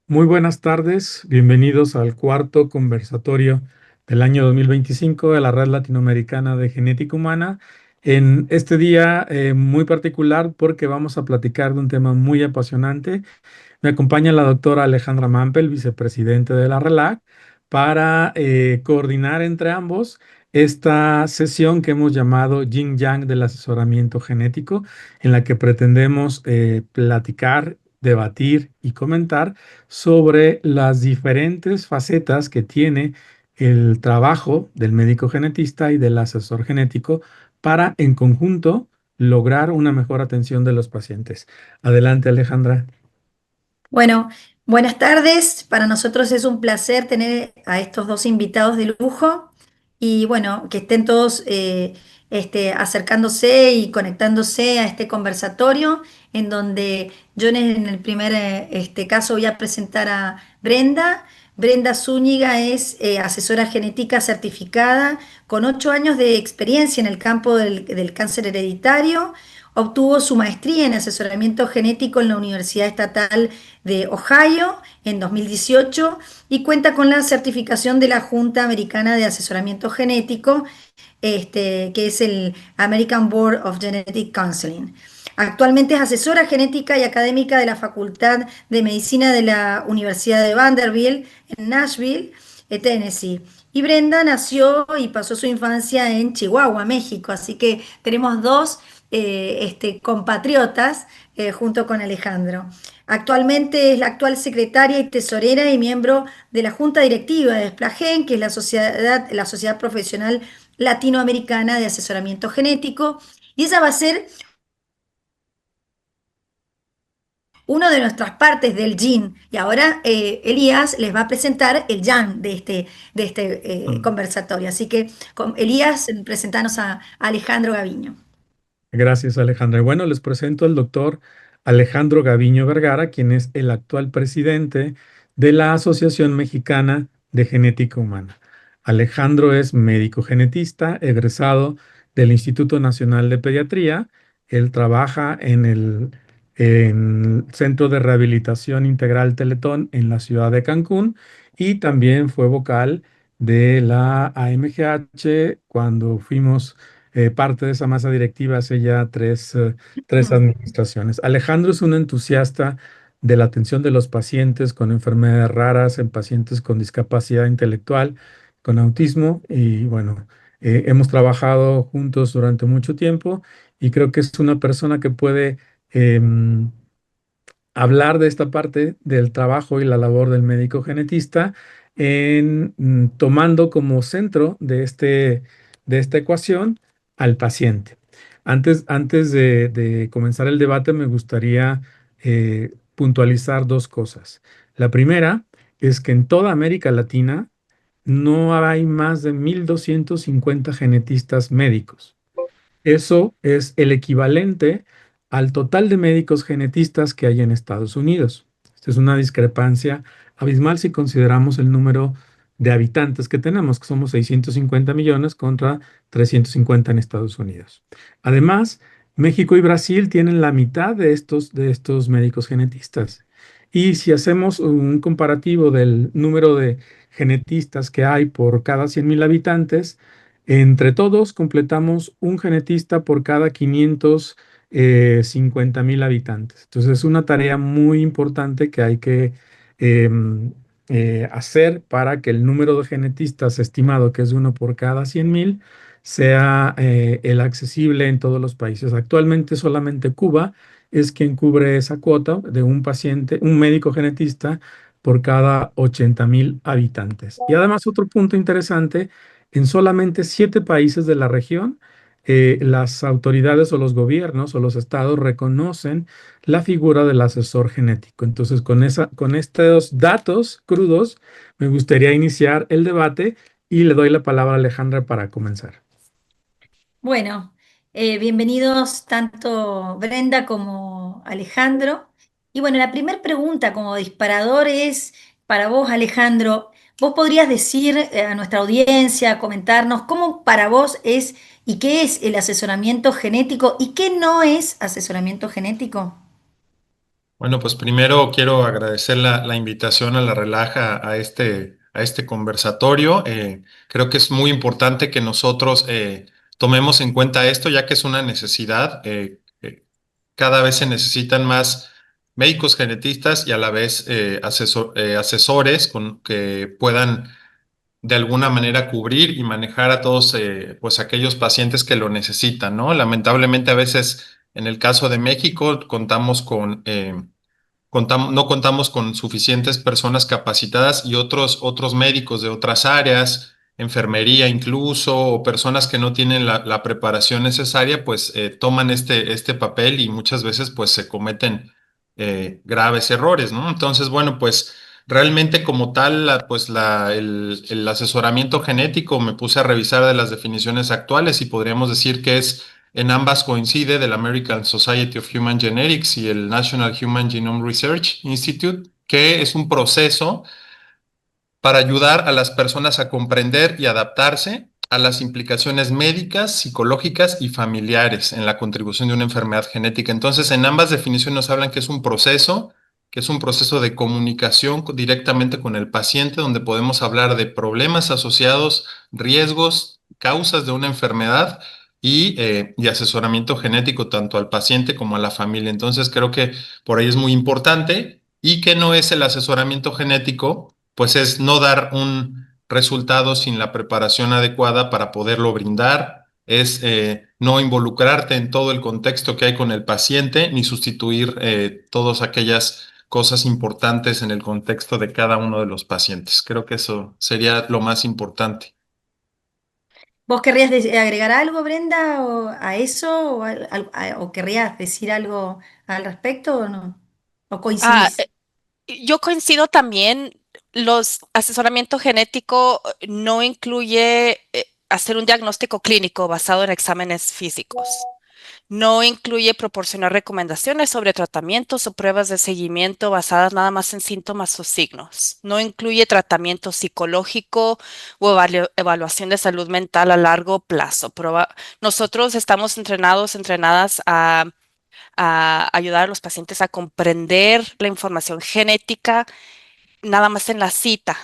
Muy buenas tardes, bienvenidos al cuarto conversatorio del año 2025 de la Red Latinoamericana de Genética Humana. En este día muy particular porque vamos a platicar de un tema muy apasionante. Me acompaña la doctora Alejandra Mampel, vicepresidente de la RELAC, para coordinar entre ambos esta sesión que hemos llamado Yin Yang del asesoramiento genético, en la que pretendemos platicar, debatir y comentar sobre las diferentes facetas que tiene el trabajo del médico genetista y del asesor genético para, en conjunto, lograr una mejor atención de los pacientes. Adelante, Alejandra. Bueno, buenas tardes. Para nosotros es un placer tener a estos dos invitados de lujo y bueno, que estén todos acercándose y conectándose a este conversatorio en donde yo en el primer caso voy a presentar a Brenda. Brenda Zúñiga es asesora genética certificada con 8 años de experiencia en el campo del cáncer hereditario. Obtuvo su maestría en asesoramiento genético en la Universidad Estatal de Ohio en 2018 y cuenta con la certificación de la Junta Americana de Asesoramiento Genético, que es el American Board of Genetic Counseling. Actualmente es asesora genética y académica de la Facultad de Medicina de la Universidad de Vanderbilt en Nashville, Tennessee. Y Brenda nació y pasó su infancia en Chihuahua, México, así que tenemos dos compatriotas junto con Alejandro. Actualmente es la actual secretaria y tesorera y miembro de la Junta Directiva de Splagen, que es la sociedad profesional latinoamericana de asesoramiento genético. Y esa va a ser una de nuestras partes del yin. Y ahora Elías les va a presentar el yang de este conversatorio. Así que, Elías, presentanos a Alejandro Gaviño. Gracias, Alejandra. Bueno, les presento al doctor Alejandro Gaviño Vergara, quien es el actual presidente de la Asociación Mexicana de Genética Humana. Alejandro es médico genetista, egresado del Instituto Nacional de Pediatría. Él trabaja en Centro de Rehabilitación Integral Teletón en la ciudad de Cancún y también fue vocal de la AMGH cuando fuimos parte de esa masa directiva hace ya tres administraciones. Alejandro es un entusiasta de la atención de los pacientes con enfermedades raras, en pacientes con discapacidad intelectual, con autismo y bueno, hemos trabajado juntos durante mucho tiempo y creo que es una persona que puede hablar de esta parte del trabajo y la labor del médico genetista tomando como centro de esta ecuación al paciente. Antes de comenzar el debate, me gustaría puntualizar dos cosas. La primera es que en toda América Latina no hay más de 1.250 genetistas médicos. Eso es el equivalente al total de médicos genetistas que hay en Estados Unidos. Esta es una discrepancia abismal si consideramos el número de habitantes que tenemos, que somos 650 millones contra 350 en Estados Unidos. Además, México y Brasil tienen la mitad de estos médicos genetistas. Y si hacemos un comparativo del número de genetistas que hay por cada 100.000 habitantes, entre todos completamos un genetista por cada 550.000 habitantes. Entonces es una tarea muy importante que hay que em, hacer para que el número de genetistas estimado, que es uno por cada 100.000, sea el accesible en todos los países. Actualmente solamente Cuba es quien cubre esa cuota de un paciente, un médico genetista por cada 80.000 habitantes. Y además otro punto interesante, en solamente 7 países de la región, las autoridades o los gobiernos o los estados reconocen la figura del asesor genético. Entonces, con estos datos crudos, me gustaría iniciar el debate y le doy la palabra a Alejandra para comenzar. Bueno, bienvenidos tanto Brenda como Alejandro. Y bueno, la primera pregunta como disparador es para vos, Alejandro. ¿Vos podrías decir a nuestra audiencia, comentarnos cómo para vos es y qué es el asesoramiento genético y qué no es asesoramiento genético? Bueno, pues primero quiero agradecer la invitación a la Relaja a este conversatorio. Creo que es muy importante que nosotros tomemos en cuenta esto, ya que es una necesidad. Cada vez se necesitan más médicos genetistas y a la vez asesores que puedan de alguna manera cubrir y manejar a todos pues aquellos pacientes que lo necesitan, ¿no? Lamentablemente a veces en el caso de México contamos con no contamos con suficientes personas capacitadas y otros médicos de otras áreas, enfermería incluso, o personas que no tienen la preparación necesaria, pues toman este papel y muchas veces pues se cometen graves errores, ¿no? Entonces, bueno, pues realmente como tal, el asesoramiento genético me puse a revisar de las definiciones actuales y podríamos decir que es en ambas coincide del American Society of Human Genetics y el National Human Genome Research Institute, que es un proceso para ayudar a las personas a comprender y adaptarse a las implicaciones médicas, psicológicas y familiares en la contribución de una enfermedad genética. Entonces, en ambas definiciones nos hablan que es un proceso de comunicación directamente con el paciente, donde podemos hablar de problemas asociados, riesgos, causas de una enfermedad y asesoramiento genético tanto al paciente como a la familia. Entonces, creo que por ahí es muy importante y que no es el asesoramiento genético pues es no dar un resultado sin la preparación adecuada para poderlo brindar, es no involucrarte en todo el contexto que hay con el paciente, ni sustituir todas aquellas cosas importantes en el contexto de cada uno de los pacientes. Creo que eso sería lo más importante. ¿Vos querrías agregar algo, Brenda, o a eso? ¿O querrías decir algo al respecto o no? ¿O Ah, coincidís? yo coincido también, los asesoramiento genético no incluye hacer un diagnóstico clínico basado en exámenes físicos. No incluye proporcionar recomendaciones sobre tratamientos o pruebas de seguimiento basadas nada más en síntomas o signos. No incluye tratamiento psicológico o evaluación de salud mental a largo plazo. Nosotros estamos entrenadas a ayudar a los pacientes a comprender la información genética nada más en la cita,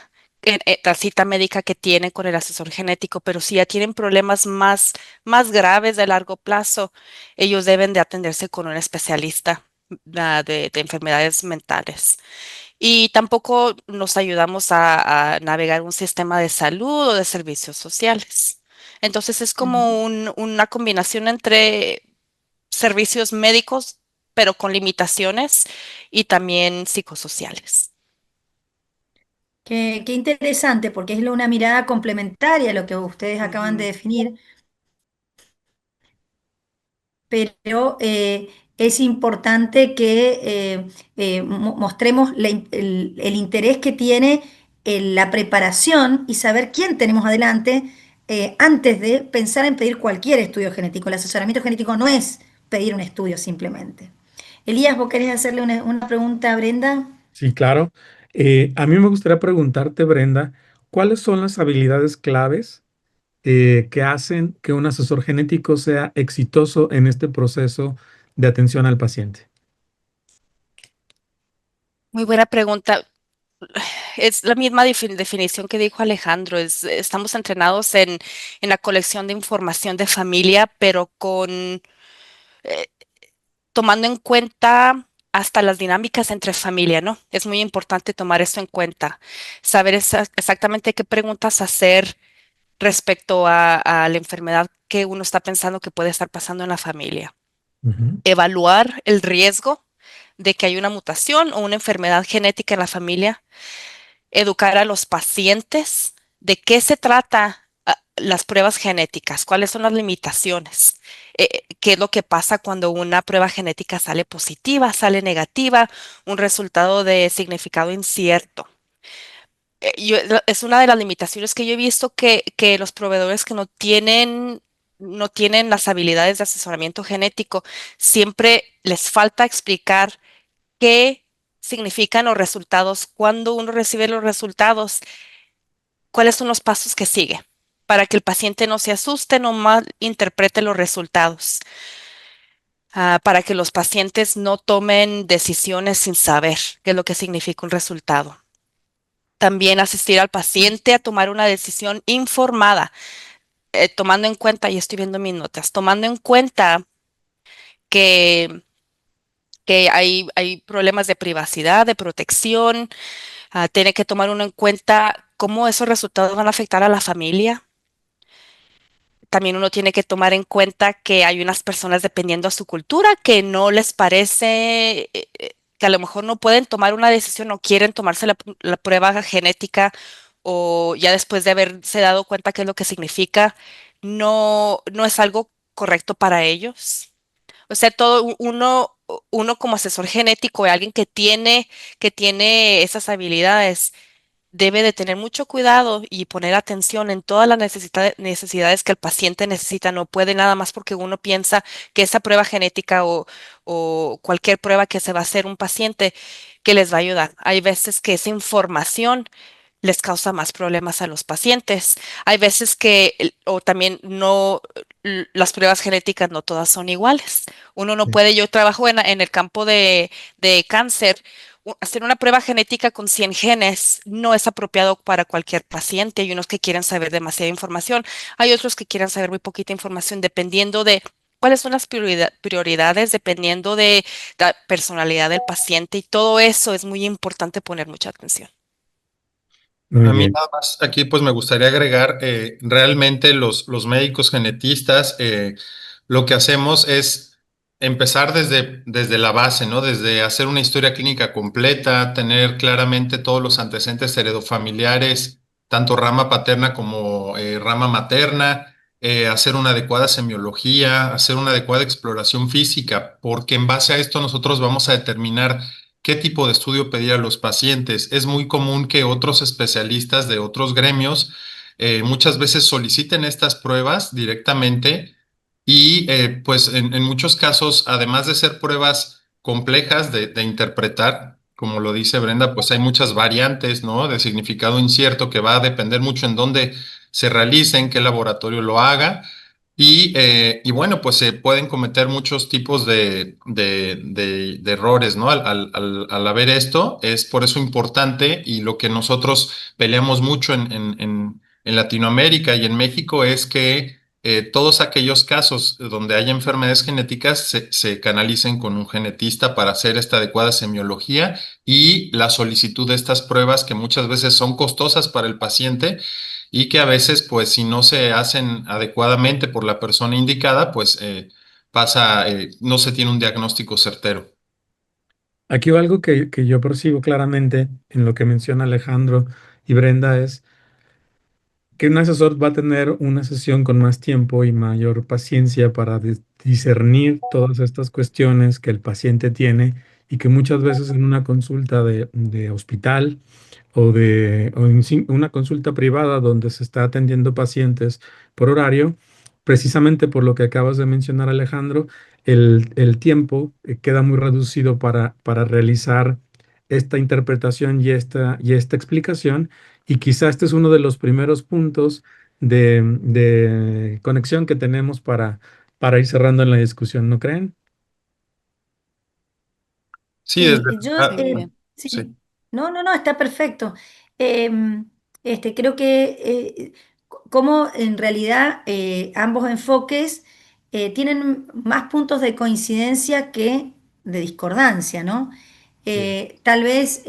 la cita médica que tienen con el asesor genético, pero si ya tienen problemas más graves de largo plazo, ellos deben de atenderse con un especialista de enfermedades mentales. Y tampoco nos ayudamos a navegar un sistema de salud o de servicios sociales. Entonces es como una combinación entre servicios médicos, pero con limitaciones y también psicosociales. Qué interesante, porque es una mirada complementaria a lo que ustedes acaban de Ujú. definir, pero es importante que mostremos el interés que tiene la preparación y saber quién tenemos adelante antes de pensar en pedir cualquier estudio genético. El asesoramiento genético no es pedir un estudio simplemente. Elías, ¿vos querés hacerle una pregunta a Brenda? Sí, claro. A mí me gustaría preguntarte, Brenda, ¿cuáles son las habilidades claves que hacen que un asesor genético sea exitoso en este proceso de atención al paciente? Muy buena pregunta. Es la misma definición que dijo Alejandro. Estamos entrenados en la colección de información de familia, pero eh, tomando en cuenta hasta las dinámicas entre familia, ¿no? Es muy importante tomar eso en cuenta, saber exactamente qué preguntas hacer respecto a la enfermedad que uno está pensando que puede estar pasando en la familia. Ujú, Evaluar el riesgo de que hay una mutación o una enfermedad genética en la familia, educar a los pacientes de qué se trata las pruebas genéticas, cuáles son las limitaciones, qué es lo que pasa cuando una prueba genética sale positiva, sale negativa, un resultado de significado incierto. Es una de las limitaciones que yo he visto que los proveedores que no tienen las habilidades de asesoramiento genético, siempre les falta explicar qué significan los resultados, cuando uno recibe los resultados, cuáles son los pasos que sigue, para que el paciente no se asuste, no mal interprete los resultados. para que los pacientes no tomen decisiones sin saber qué es lo que significa un resultado. También asistir al paciente a tomar una decisión informada, tomando en cuenta, y estoy viendo mis notas, tomando en cuenta que, que hay problemas de privacidad, de protección. Tiene que tomar uno en cuenta cómo esos resultados van a afectar a la familia. También uno tiene que tomar en cuenta que hay unas personas, dependiendo a su cultura, que no les parece, que a lo mejor no pueden tomar una decisión o quieren tomarse la prueba genética, o ya después de haberse dado cuenta qué es lo que significa, no es algo correcto para ellos. O sea, uno como asesor genético, alguien que tiene esas habilidades, debe de tener mucho cuidado y poner atención en todas las necesidades que el paciente necesita. No puede nada más porque uno piensa que esa prueba genética o cualquier prueba que se va a hacer un paciente que les va a ayudar. Hay veces que esa información les causa más problemas a los pacientes. Hay veces que, o también no, las pruebas genéticas no todas son iguales. Uno no Sí. puede, yo trabajo en el campo de cáncer. Hacer una prueba genética con 100 genes no es apropiado para cualquier paciente. Hay unos que quieren saber demasiada información, hay otros que quieren saber muy poquita información, dependiendo de cuáles son las prioridades, dependiendo de la personalidad del paciente, y todo eso es muy importante poner mucha atención. Muy A mí bien. nada más aquí pues me gustaría agregar, realmente los médicos genetistas, lo que hacemos es empezar desde la base, ¿no? Desde hacer una historia clínica completa, tener claramente todos los antecedentes heredofamiliares, tanto rama paterna como rama materna, hacer una adecuada semiología, hacer una adecuada exploración física, porque en base a esto nosotros vamos a determinar qué tipo de estudio pedir a los pacientes. Es muy común que otros especialistas de otros gremios muchas veces soliciten estas pruebas directamente y pues en muchos casos, además de ser pruebas complejas de interpretar, como lo dice Brenda, pues hay muchas variantes, ¿no? De significado incierto que va a depender mucho en dónde se realice, en qué laboratorio lo haga. Y bueno, pues se pueden cometer muchos tipos de errores, ¿no? Al haber esto, es por eso importante, y lo que nosotros peleamos mucho en Latinoamérica y en México es que todos aquellos casos donde haya enfermedades genéticas se canalicen con un genetista para hacer esta adecuada semiología y la solicitud de estas pruebas que muchas veces son costosas para el paciente y que a veces, pues, si no se hacen adecuadamente por la persona indicada, pues no se tiene un diagnóstico certero. Aquí va algo que yo percibo claramente en lo que menciona Alejandro y Brenda es que un asesor va a tener una sesión con más tiempo y mayor paciencia para discernir todas estas cuestiones que el paciente tiene y que muchas veces en una consulta de hospital o en una consulta privada donde se está atendiendo pacientes por horario, precisamente por lo que acabas de mencionar, Alejandro, el tiempo queda muy reducido para realizar esta interpretación y esta explicación. Y quizá este es uno de los primeros puntos de conexión que tenemos para ir cerrando en la discusión, ¿no creen? Sí, Sí, yo, Muy bien. sí. sí, no, no, no, está perfecto. Em, creo que como en realidad ambos enfoques tienen más puntos de coincidencia que de discordancia, ¿no? Sí. Tal vez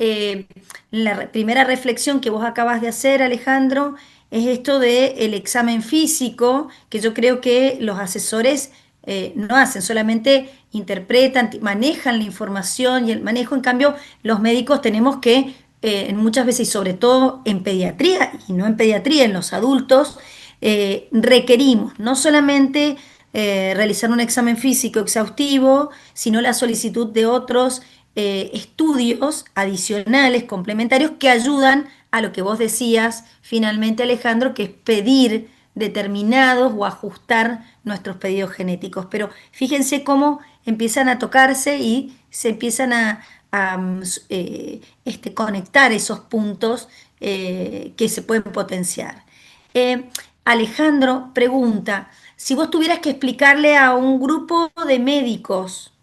primera reflexión que vos acabas de hacer, Alejandro, es esto del examen físico, que yo creo que los asesores no hacen, solamente interpretan, manejan la información y el manejo. En cambio, los médicos tenemos que, muchas veces, y sobre todo en pediatría, y no en pediatría, en los adultos, requerimos no solamente realizar un examen físico exhaustivo, sino la solicitud de otros estudios adicionales, complementarios, que ayudan a lo que vos decías finalmente, Alejandro, que es pedir determinados o ajustar nuestros pedidos genéticos. Pero fíjense cómo empiezan a tocarse y se empiezan a conectar esos puntos que se pueden potenciar. Eh, Alejandro pregunta, si vos tuvieras que explicarle a un grupo de médicos,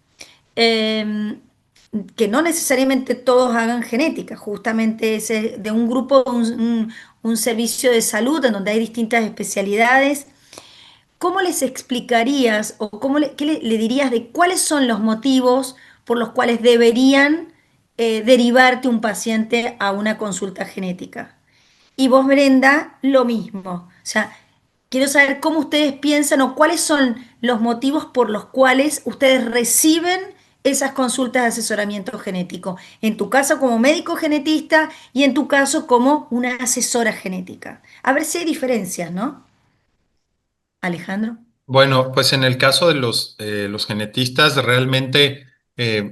eh, que no necesariamente todos hagan genética, justamente ese, de un grupo, un servicio de salud en donde hay distintas especialidades, ¿cómo les explicarías o qué le dirías de cuáles son los motivos por los cuales deberían derivarte un paciente a una consulta genética? Y vos, Brenda, lo mismo. O sea, quiero saber cómo ustedes piensan o cuáles son los motivos por los cuales ustedes reciben esas consultas de asesoramiento genético. En tu caso como médico genetista y en tu caso como una asesora genética. A ver si hay diferencias, ¿no? Alejandro. Bueno, pues en el caso de los genetistas, realmente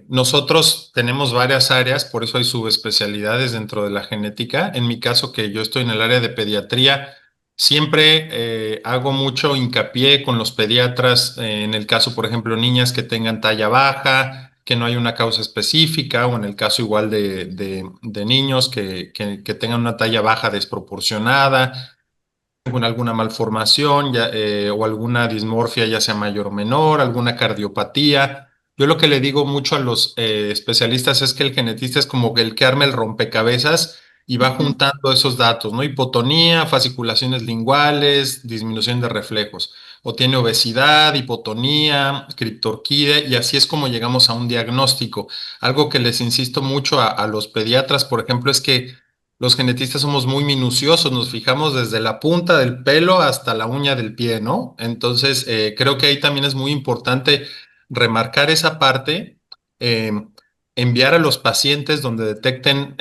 nosotros tenemos varias áreas, por eso hay subespecialidades dentro de la genética. En mi caso, que yo estoy en el área de pediatría, siempre hago mucho hincapié con los pediatras, en el caso, por ejemplo, niñas que tengan talla baja, que no hay una causa específica, o en el caso igual de niños que tengan una talla baja desproporcionada con alguna malformación o alguna dismorfia, ya sea mayor o menor, alguna cardiopatía. Yo lo que le digo mucho a los especialistas es que el genetista es como el que arma el rompecabezas y va Ujú. juntando esos datos, ¿no? Hipotonía, fasciculaciones linguales, disminución de reflejos. O tiene obesidad, hipotonía, criptorquide, y así es como llegamos a un diagnóstico. Algo que les insisto mucho a los pediatras, por ejemplo, es que los genetistas somos muy minuciosos, nos fijamos desde la punta del pelo hasta la uña del pie, ¿no? Entonces, creo que ahí también es muy importante remarcar esa parte, eh, enviar a los pacientes donde detecten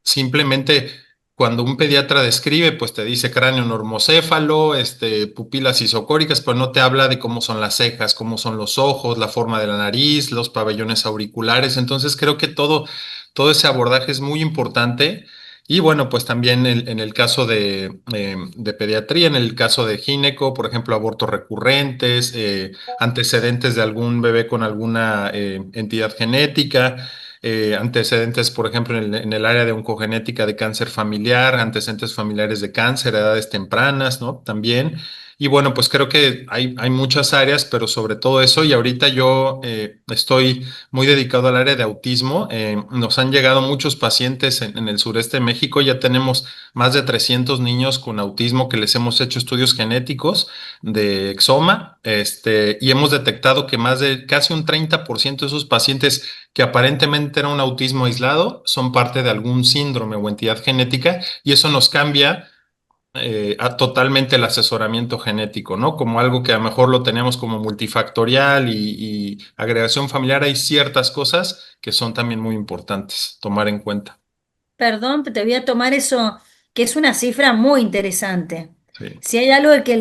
simplemente cuando un pediatra describe, pues te dice cráneo normocéfalo, pupilas isocóricas, pero no te habla de cómo son las cejas, cómo son los ojos, la forma de la nariz, los pabellones auriculares. Entonces, creo que todo ese abordaje es muy importante. Y bueno, pues también en el caso de pediatría, en el caso de gineco, por ejemplo, abortos recurrentes, antecedentes de algún bebé con alguna entidad genética, antecedentes, por ejemplo, en el área de oncogenética de cáncer familiar, antecedentes familiares de cáncer, edades tempranas, ¿no? También. Y bueno, pues creo que hay muchas áreas, pero sobre todo eso, y ahorita yo estoy muy dedicado al área de autismo. Nos han llegado muchos pacientes en el sureste de México. Ya tenemos más de 300 niños con autismo que les hemos hecho estudios genéticos de exoma, y hemos detectado que más de casi un 30% de esos pacientes que aparentemente era un autismo aislado son parte de algún síndrome o entidad genética, y eso nos cambia a totalmente el asesoramiento genético, ¿no? Como algo que a lo mejor lo tenemos como multifactorial y agregación familiar. Hay ciertas cosas que son también muy importantes tomar en cuenta. Perdón, te voy a tomar eso, que es una cifra muy interesante. Sí. Si hay algo de que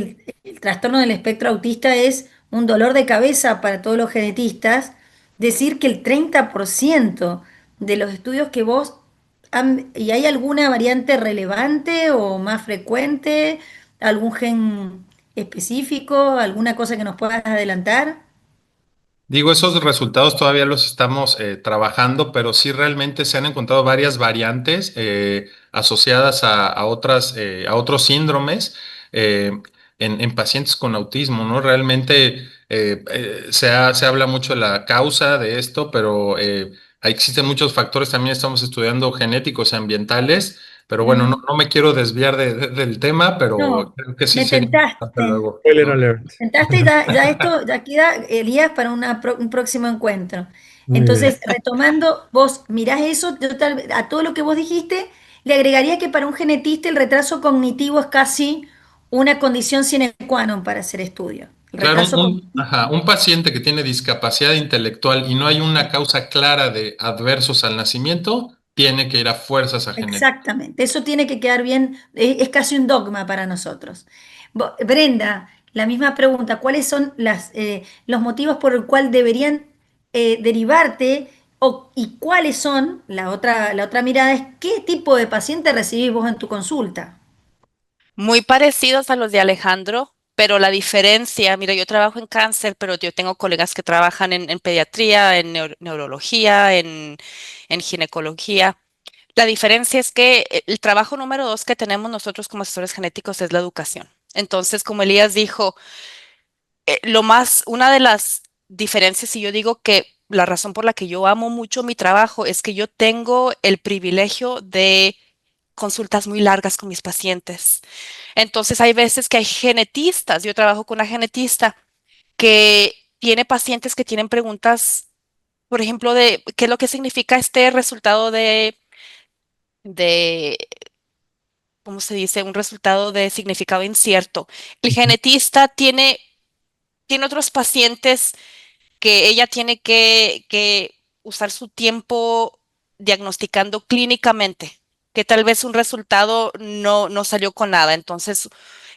el trastorno del espectro autista es un dolor de cabeza para todos los genetistas, decir que el 30% de los estudios que vos ¿y hay alguna variante relevante o más frecuente? ¿Algún gen específico? ¿Alguna cosa que nos puedas adelantar? Digo, esos resultados todavía los estamos trabajando, pero sí realmente se han encontrado varias variantes asociadas a otros síndromes eh, en pacientes con autismo, ¿no? Realmente se habla mucho de la causa de esto, pero existen muchos factores. También estamos estudiando genéticos y ambientales, pero bueno, no, Mm, no me quiero desviar del tema, pero no, creo que sí me sería importante tentaste. luego, Spoiler ¿no? alert. Sentaste y ya esto ya queda, Elías, para un próximo encuentro. Muy bien. Entonces, retomando, vos mirás eso, a todo lo que vos dijiste, le agregaría que para un genetista el retraso cognitivo es casi una condición sine qua non para hacer estudio. El Claro, retraso cognitivo. un paciente que tiene discapacidad intelectual y no hay una causa clara de adversos al nacimiento, tiene que ir a fuerzas a genética. Exactamente, eso tiene que quedar bien, es casi un dogma para nosotros. Brenda, la misma pregunta, ¿cuáles son los motivos por el cual deberían derivarte y cuáles son, la otra mirada es, qué tipo de paciente recibís vos en tu consulta? Muy parecidos a los de Alejandro, pero la diferencia, mira, yo trabajo en cáncer, pero yo tengo colegas que trabajan en pediatría, en neurología, en ginecología. La diferencia es que el trabajo número dos que tenemos nosotros como asesores genéticos es la educación. Entonces, como Elías dijo, una de las diferencias, y yo digo que la razón por la que yo amo mucho mi trabajo es que yo tengo el privilegio de consultas muy largas con mis pacientes. Entonces hay veces que hay genetistas, yo trabajo con una genetista que tiene pacientes que tienen preguntas, por ejemplo, de qué es lo que significa este resultado de, ¿cómo se dice? Un resultado de significado incierto. El genetista tiene otros pacientes que ella tiene que usar su tiempo diagnosticando clínicamente, que tal vez un resultado no salió con nada. Entonces,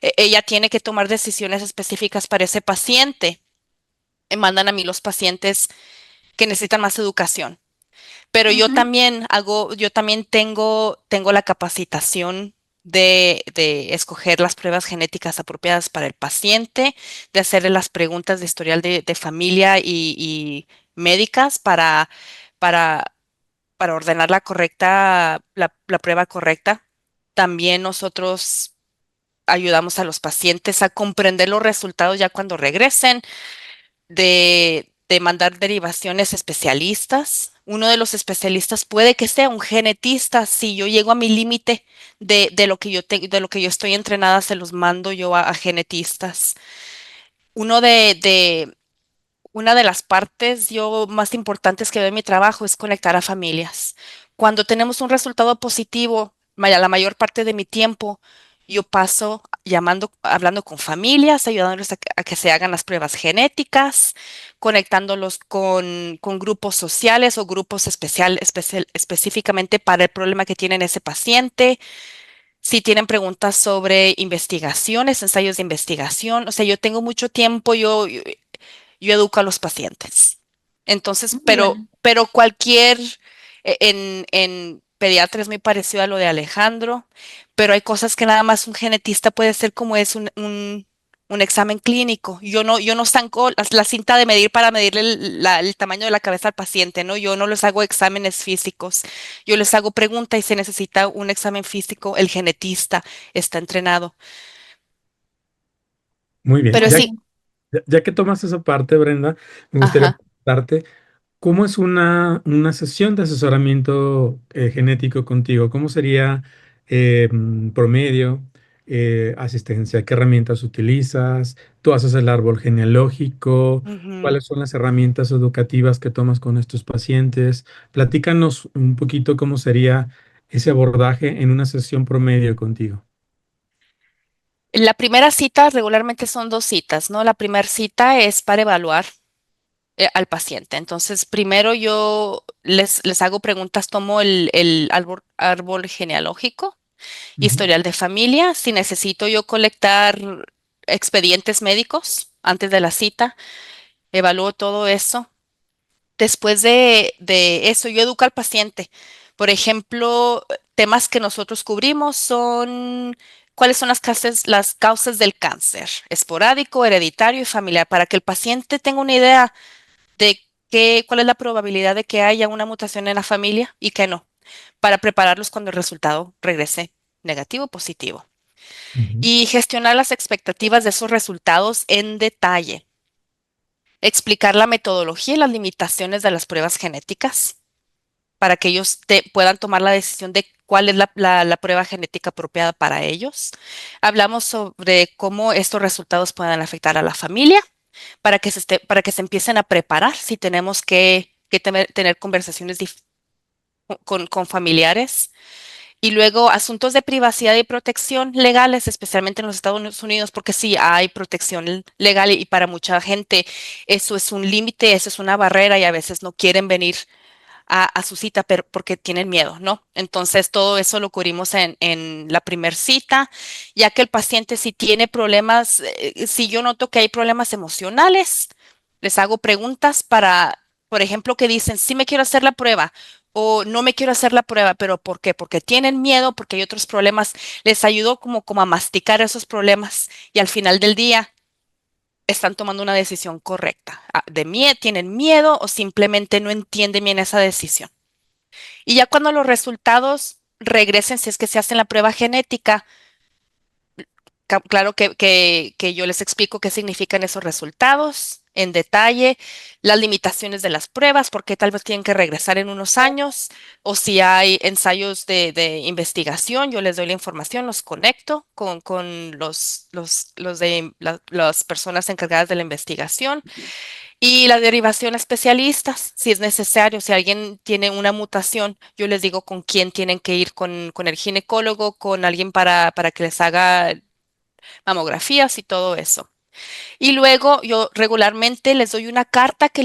ella tiene que tomar decisiones específicas para ese paciente. Me mandan a mí los pacientes que necesitan más educación. Pero Ujú. yo también tengo la capacitación de escoger las pruebas genéticas apropiadas para el paciente, de hacerle las preguntas de historial de familia y médicas para, para ordenar la prueba correcta. También nosotros ayudamos a los pacientes a comprender los resultados ya cuando regresen de mandar derivaciones especialistas. Uno de los especialistas puede que sea un genetista. Si yo llego a mi límite de lo que de lo que yo estoy entrenada, se los mando yo a genetistas. Uno una de las partes yo más importantes que veo en mi trabajo es conectar a familias. Cuando tenemos un resultado positivo, la mayor parte de mi tiempo yo paso hablando con familias, ayudándoles a que se hagan las pruebas genéticas, conectándolos con grupos sociales o grupos específicamente para el problema que tienen ese paciente. Si tienen preguntas sobre investigaciones, ensayos de investigación, o sea, yo tengo mucho tiempo, yo educo a los pacientes. Entonces, Muy bueno. pero en pediatría es muy parecido a lo de Alejandro, pero hay cosas que nada más un genetista puede hacer como es un examen clínico. Yo no saco la cinta de medir para medirle el tamaño de la cabeza al paciente, ¿no? Yo no les hago exámenes físicos. Yo les hago preguntas y se necesita un examen físico, el genetista está entrenado. Muy bien. Pero Muy sí, bien. Ya que tomas esa parte, Brenda, me gustaría ajá. preguntarte, ¿cómo es una sesión de asesoramiento genético contigo? ¿Cómo sería promedio, asistencia? ¿Qué herramientas utilizas? ¿Tú haces el árbol genealógico? Ujú. ¿Cuáles son las herramientas educativas que tomas con estos pacientes? Platícanos un poquito cómo sería ese abordaje en una sesión promedio contigo. La primera cita regularmente son dos citas, ¿no? La primera cita es para evaluar al paciente. Entonces, primero yo les hago preguntas, tomo el árbol genealógico, Ujú, historial de familia, si necesito yo colectar expedientes médicos antes de la cita, evalúo todo eso. Después de eso, yo educo al paciente. Por ejemplo, temas que nosotros cubrimos son cuáles son las causas del cáncer, esporádico, hereditario y familiar, para que el paciente tenga una idea de cuál es la probabilidad de que haya una mutación en la familia y que no, para prepararlos cuando el resultado regrese negativo o positivo. ujú. Y gestionar las expectativas de esos resultados en detalle. Explicar la metodología y las limitaciones de las pruebas genéticas para que ellos puedan tomar la decisión de cuál es la prueba genética apropiada para ellos. Hablamos sobre cómo estos resultados pueden afectar a la familia para que se empiecen a preparar si tenemos que tener conversaciones con familiares. Y luego asuntos de privacidad y protección legales, especialmente en los Estados Unidos, porque sí hay protección legal y para mucha gente eso es un límite, eso es una barrera y a veces no quieren venir a su cita pero porque tienen miedo, ¿no? Entonces todo eso lo cubrimos en la primer cita, ya que el paciente si tiene problemas, si yo noto que hay problemas emocionales, les hago preguntas para, por ejemplo, que dicen, sí me quiero hacer la prueba o no me quiero hacer la prueba, pero ¿por qué? Porque tienen miedo, porque hay otros problemas. Les ayudo como a masticar esos problemas y al final del día están tomando una decisión correcta. Tienen miedo o simplemente no entienden bien esa decisión. Y ya cuando los resultados regresen, si es que se hacen la prueba genética, Claro que yo les explico qué significan esos resultados en detalle, las limitaciones de las pruebas, por qué tal vez tienen que regresar en unos años, o si hay ensayos de investigación, yo les doy la información, los conecto con las personas encargadas de la investigación y la derivación a especialistas, si es necesario, si alguien tiene una mutación, yo les digo con quién tienen que ir, con el ginecólogo, con alguien para que les haga mamografías y todo eso. Y luego yo regularmente les doy una carta que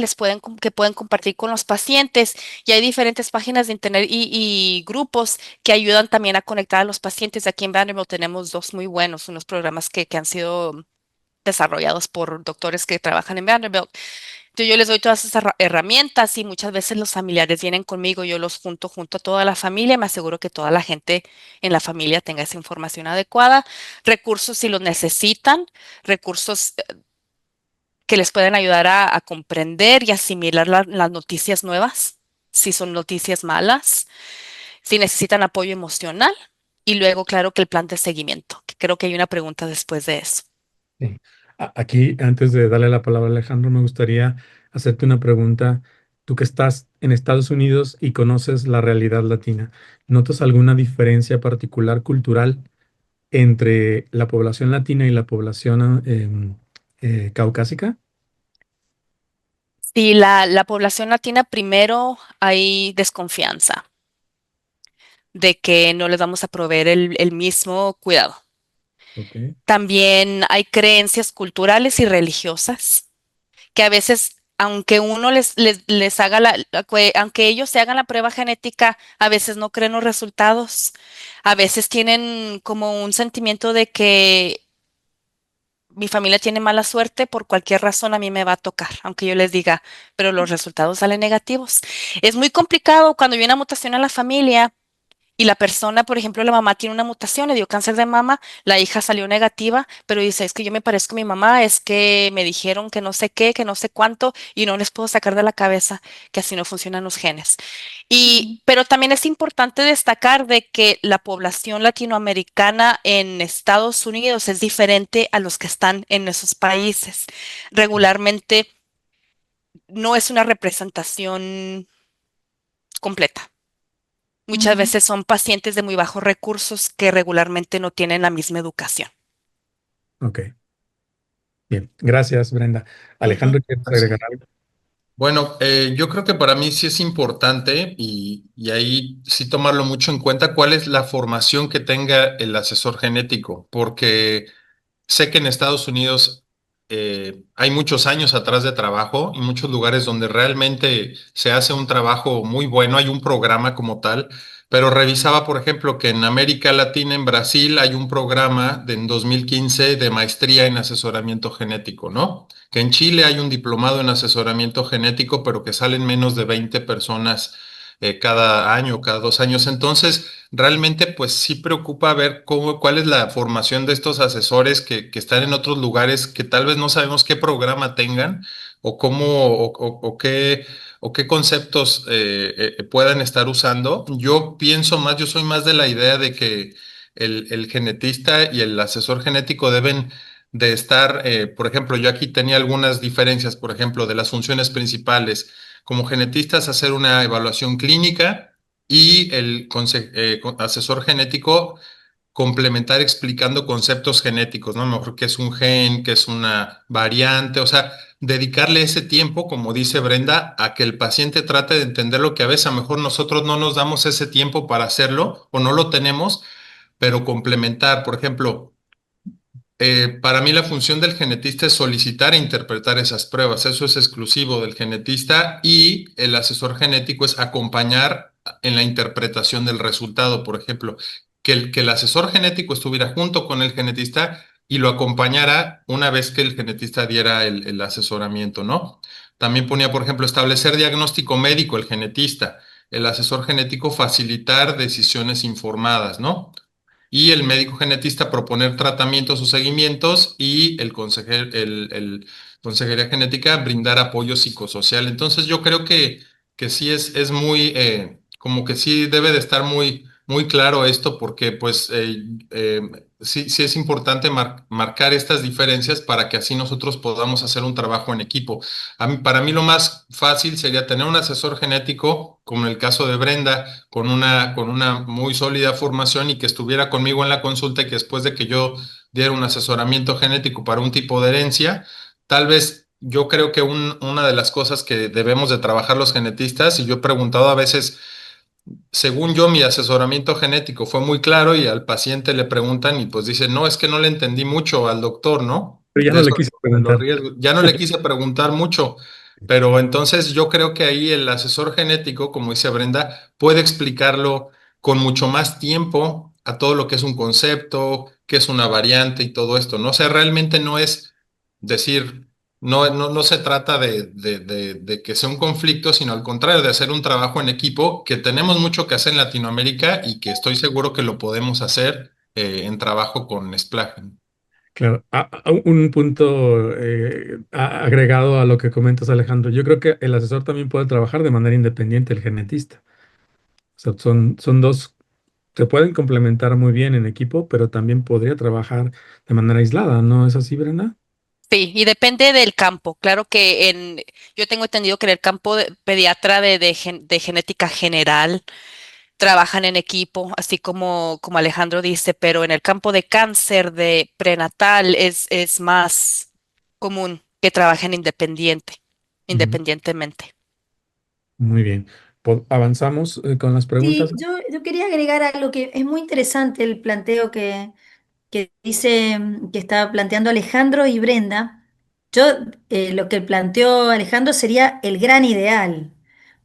que pueden compartir con los pacientes y hay diferentes páginas de internet y grupos que ayudan también a conectar a los pacientes. Aquí en Vanderbilt tenemos dos muy buenos, unos programas que han sido desarrollados por doctores que trabajan en Vanderbilt. Entonces yo les doy todas esas herramientas y muchas veces los familiares vienen conmigo, yo los junto a toda la familia, me aseguro que toda la gente en la familia tenga esa información adecuada, recursos si los necesitan, recursos que les pueden ayudar a comprender y asimilar las noticias nuevas, si son noticias malas, si necesitan apoyo emocional y luego, claro, que el plan de seguimiento, que creo que hay una pregunta después de eso. Sí. Aquí, antes de darle la palabra a Alejandro, me gustaría hacerte una pregunta. Tú que estás en Estados Unidos y conoces la realidad latina, ¿notas alguna diferencia particular cultural entre la población latina y la población caucásica? Si la población latina, primero hay desconfianza de que no les vamos a proveer el mismo cuidado. Ok. También hay creencias culturales y religiosas que a veces, aunque uno les haga aunque ellos se hagan la prueba genética, a veces no creen los resultados. A veces tienen como un sentimiento de que mi familia tiene mala suerte, por cualquier razón a mí me va a tocar, aunque yo les diga, pero los resultados salen negativos. Es muy complicado cuando hay una mutación en la familia y la persona, por ejemplo, la mamá tiene una mutación, le dio cáncer de mama, la hija salió negativa, pero dice, es que yo me parezco a mi mamá, es que me dijeron que no sé qué, que no sé cuánto, y no les puedo sacar de la cabeza que así no funcionan los genes. Pero también es importante destacar de que la población latinoamericana en Estados Unidos es diferente a los que están en esos países. Regularmente no es una representación completa. Muchas Ujú. veces son pacientes de muy bajos recursos que regularmente no tienen la misma educación. Ok, bien. Gracias, Brenda. Ujú. Alejandro, ¿quieres agregar Así. algo? Bueno, yo creo que para mí sí es importante y ahí sí tomarlo mucho en cuenta cuál es la formación que tenga el asesor genético, porque sé que en Estados Unidos hay muchos años atrás de trabajo y muchos lugares donde realmente se hace un trabajo muy bueno, hay un programa como tal, pero revisaba, por ejemplo, que en América Latina, en Brasil, hay un programa en 2015 de maestría en asesoramiento genético, ¿no? Que en Chile hay un diplomado en asesoramiento genético, pero que salen menos de 20 personas cada año, cada 2 años. Entonces, realmente, pues sí preocupa ver cuál es la formación de estos asesores que están en otros lugares que tal vez no sabemos qué programa tengan o cómo o qué conceptos puedan estar usando. Yo pienso más, yo soy más de la idea de que el genetista y el asesor genético deben de estar, por ejemplo, yo aquí tenía algunas diferencias, por ejemplo, de las funciones principales. Como genetistas, hacer una evaluación clínica y el asesor genético complementar explicando conceptos genéticos, ¿no? Mejor qué es un gen, qué es una variante, o sea, dedicarle ese tiempo, como dice Brenda, a que el paciente trate de entender lo que a veces a lo mejor nosotros no nos damos ese tiempo para hacerlo o no lo tenemos, pero complementar, por ejemplo. Para mí la función del genetista es solicitar e interpretar esas pruebas. Eso es exclusivo del genetista y el asesor genético es acompañar en la interpretación del resultado. Por ejemplo, que el asesor genético estuviera junto con el genetista y lo acompañara una vez que el genetista diera el asesoramiento, ¿no? También ponía, por ejemplo, establecer diagnóstico médico el genetista, el asesor genético facilitar decisiones informadas, ¿no? Y el médico genetista proponer tratamientos o seguimientos y el consejería genética brindar apoyo psicosocial. Entonces yo creo que sí es muy, como que sí debe de estar muy, muy claro esto porque pues eh, sí es importante marcar estas diferencias para que así nosotros podamos hacer un trabajo en equipo. Para mí lo más fácil sería tener un asesor genético, como en el caso de Brenda, con una muy sólida formación y que estuviera conmigo en la consulta y que después de que yo diera un asesoramiento genético para un tipo de herencia, tal vez yo creo que una de las cosas que debemos de trabajar los genetistas, y yo he preguntado a veces, según yo, mi asesoramiento genético fue muy claro y al paciente le preguntan y pues dice, no, es que no le entendí mucho al doctor, ¿no? Pero ya De no le eso quise de los preguntar. riesgos. Ya no le quise preguntar mucho, pero entonces yo creo que ahí el asesor genético, como dice Brenda, puede explicarlo con mucho más tiempo a todo lo que es un concepto, qué es una variante y todo esto, ¿no? O sea, realmente no es decir, no se trata de que sea un conflicto, sino al contrario, de hacer un trabajo en equipo, que tenemos mucho que hacer en Latinoamérica y que estoy seguro que lo podemos hacer en trabajo con Splagen. Claro, un punto agregado a lo que comentas, Alejandro. Yo creo que el asesor también puede trabajar de manera independiente, el genetista. O sea, son dos, se pueden complementar muy bien en equipo, pero también podría trabajar de manera aislada, ¿no es así, Brenda? Sí, y depende del campo. Claro que yo tengo entendido que en el campo pediatra de genética general trabajan en equipo, así como Alejandro dice, pero en el campo de cáncer de prenatal es más común que trabajen Ujú. independientemente. Muy bien. Avanzamos con las preguntas. Sí, yo quería agregar algo que es muy interesante el planteo que dice, que está planteando Alejandro y Brenda. Yo, lo que planteó Alejandro sería el gran ideal,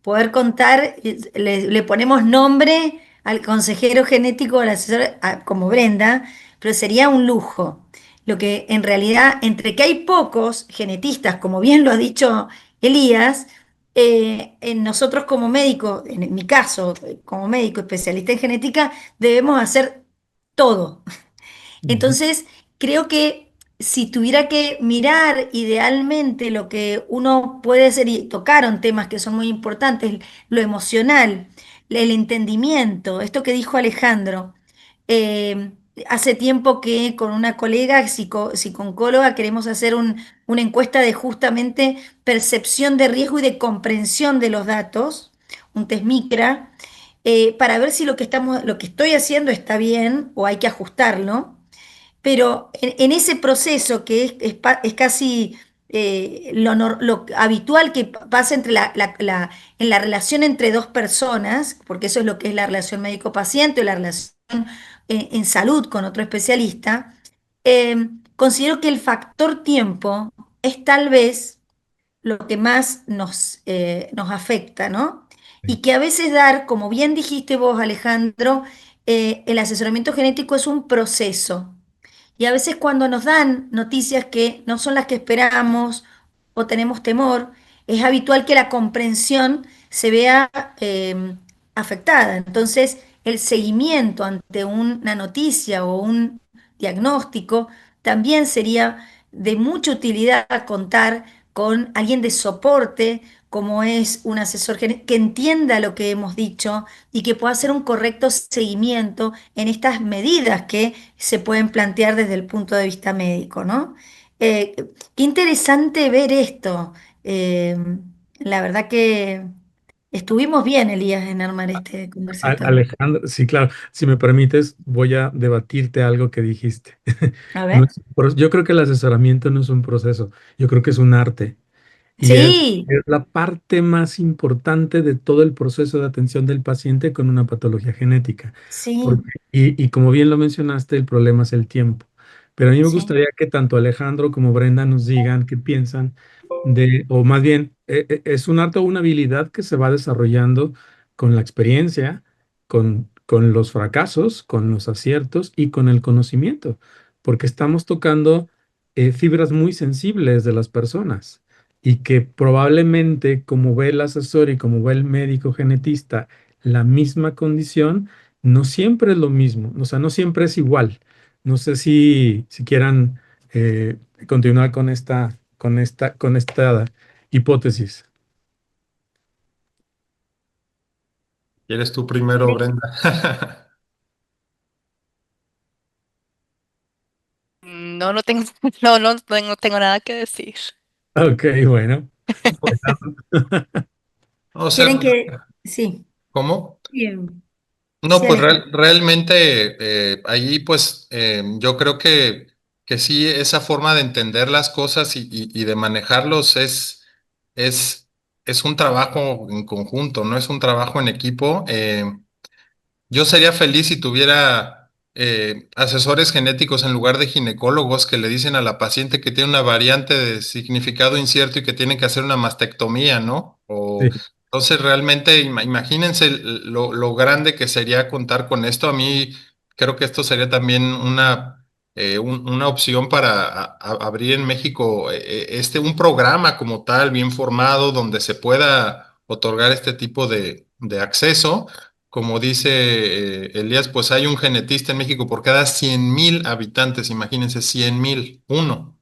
poder contar, le ponemos nombre al consejero genético, al asesor, como Brenda, pero sería un lujo. Lo que en realidad, entre que hay pocos genetistas, como bien lo ha dicho Elías, en nosotros como médicos, en mi caso, como médico especialista en genética, debemos hacer todo. Ujú. Entonces, creo que si tuviera que mirar idealmente lo que uno puede hacer, y tocaron temas que son muy importantes, lo emocional, el entendimiento, esto que dijo Alejandro. eh, Hace tiempo que con una colega psico-oncóloga queremos hacer una encuesta de justamente percepción de riesgo y de comprensión de los datos, un test MICRA, para ver si lo que estoy haciendo está bien o hay que ajustarlo. Pero en ese proceso que es casi lo habitual que pasa en la relación entre dos personas, porque eso es lo que es la relación médico-paciente o la relación en salud con otro especialista, considero que el factor tiempo es tal vez lo que más nos afecta, ¿no? Y que a veces dar, como bien dijiste vos, Alejandro, el asesoramiento genético es un proceso. Y a veces cuando nos dan noticias que no son las que esperamos o tenemos temor, es habitual que la comprensión se vea afectada. Entonces, el seguimiento ante una noticia o un diagnóstico también sería de mucha utilidad contar con alguien de soporte, como es un asesor que entienda lo que hemos dicho y que pueda hacer un correcto seguimiento en estas medidas que se pueden plantear desde el punto de vista médico, ¿no? Eh, Qué interesante ver esto. Eh, la verdad que estuvimos bien, Elías, en armar este conversatorio. Alejandro, sí, claro, si me permites, voy a debatirte algo que dijiste. A No ver. es yo creo que el asesoramiento no es un proceso, yo creo que es un arte. Y Sí, es la parte más importante de todo el proceso de atención del paciente con una patología genética. sí, Y como bien lo mencionaste, el problema es el tiempo. Pero a mí me sí, gustaría que tanto Alejandro como Brenda nos digan qué piensan o más bien, es un arte o una habilidad que se va desarrollando con la experiencia, con los fracasos, con los aciertos y con el conocimiento, porque estamos tocando fibras muy sensibles de las personas y que probablemente como ve el asesor y como ve el médico genetista la misma condición, no siempre es lo mismo, o sea, no siempre es igual. No sé si quieran continuar con esta hipótesis. ¿Quieres tú primero, Brenda? No, no tengo, no tengo nada que decir. Ok, bueno. Pues, O sea, ¿Quieren que...? Sí, ¿cómo? bien. No, Sí, pues Alejandro. realmente allí pues yo creo que sí, esa forma de entender las cosas y de manejarlos es, es un trabajo en conjunto, no es un trabajo en equipo. Yo sería feliz si tuviera asesores genéticos en lugar de ginecólogos que le dicen a la paciente que tiene una variante de significado incierto y que tiene que hacer una mastectomía, ¿no? O sí, entonces realmente imagínense lo grande que sería contar con esto. A mí creo que esto sería también una opción para abrir en México un programa como tal, bien formado, donde se pueda otorgar este tipo de acceso. Como dice Elías, pues hay un genetista en México por cada 100,000 habitantes, imagínense 100,000, uno.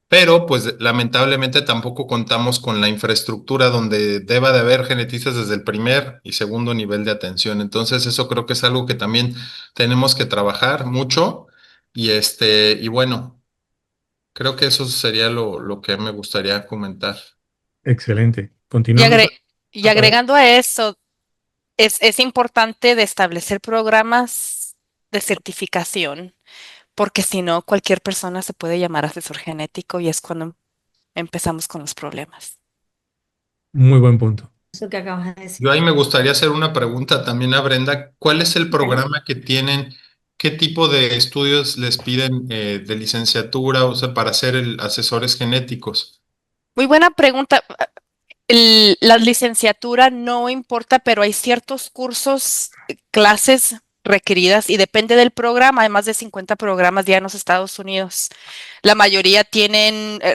Pero pues lamentablemente tampoco contamos con la infraestructura donde deba de haber genetistas desde el primer y segundo nivel de atención. Entonces eso creo que es algo que también tenemos que trabajar mucho y bueno, creo que eso sería lo que me gustaría comentar. excelente. Y, Continuamos. agre- y agregando a eso, es importante de establecer programas de certificación, porque si no, cualquier persona se puede llamar asesor genético y es cuando empezamos con los problemas. Muy buen punto. Eso que acabas de Yo decir. ahí me gustaría hacer una pregunta también a Brenda. ¿Cuál es el Dale. programa que tienen? ¿Qué tipo de estudios les piden de licenciatura, o sea, para ser asesores genéticos? Muy buena pregunta. La licenciatura no importa, pero hay ciertos cursos, clases requeridas y depende del programa. Hay más de 50 programas ya en los Estados Unidos. La mayoría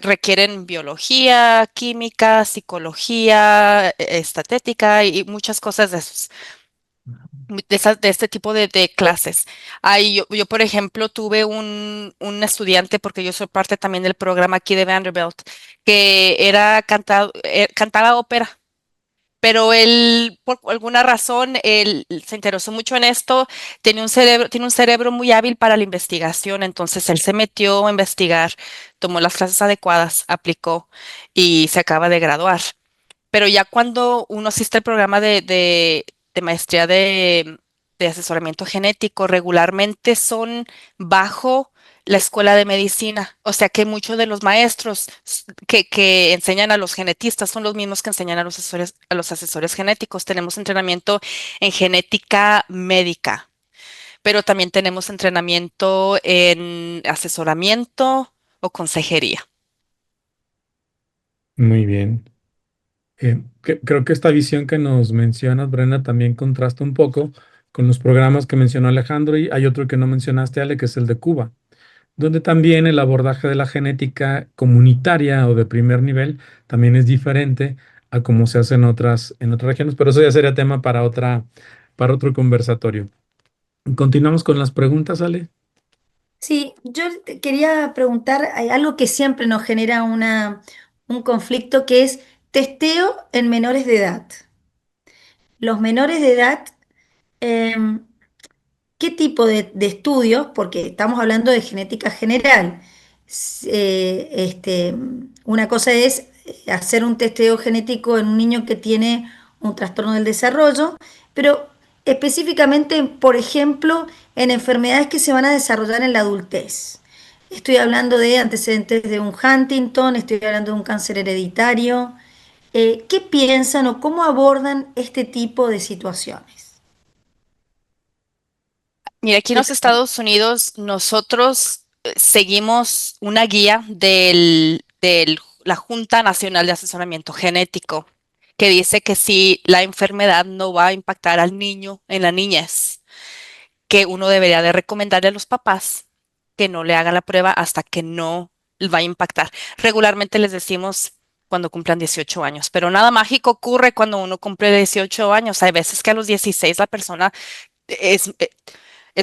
requieren biología, química, psicología, estética y muchas cosas de este tipo de clases. Yo, por ejemplo, tuve un estudiante, porque yo soy parte también del programa aquí de Vanderbilt, que cantaba ópera. Pero él, por alguna razón, él se interesó mucho en esto, tiene un cerebro muy hábil para la investigación, entonces él se metió a investigar, tomó las clases adecuadas, aplicó y se acaba de graduar. Pero ya cuando uno asiste al programa de maestría de asesoramiento genético, regularmente son bajo la escuela de medicina. O sea que muchos de los maestros que enseñan a los genetistas son los mismos que enseñan a los asesores genéticos. Tenemos entrenamiento en genética médica, pero también tenemos entrenamiento en asesoramiento o consejería. Muy bien. Creo que esta visión que nos mencionas, Brenda, también contrasta un poco con los programas que mencionó Alejandro y hay otro que no mencionaste, Ale, que es el de Cuba, donde también el abordaje de la genética comunitaria o de primer nivel también es diferente a como se hace en otras regiones, pero eso ya sería tema para otro conversatorio. Continuamos con las preguntas, Ale. Sí, yo te quería preguntar, hay algo que siempre nos genera un conflicto que es testeo en menores de edad. Los menores de edad, em, ¿qué tipo de estudios? Porque estamos hablando de genética general. Una cosa es hacer un testeo genético en un niño que tiene un trastorno del desarrollo, pero específicamente, por ejemplo, en enfermedades que se van a desarrollar en la adultez. Estoy hablando de antecedentes de un Huntington, estoy hablando de un cáncer hereditario. ¿Qué piensan o cómo abordan este tipo de situaciones? Mira, aquí en los Estados Unidos nosotros seguimos una guía de la Junta Nacional de Asesoramiento Genético que dice que si la enfermedad no va a impactar al niño en la niñez, que uno debería de recomendarle a los papás que no le hagan la prueba hasta que no va a impactar. Regularmente les decimos cuando cumplan 18 años, pero nada mágico ocurre cuando uno cumple 18 años. Hay veces que a los 16 la persona es,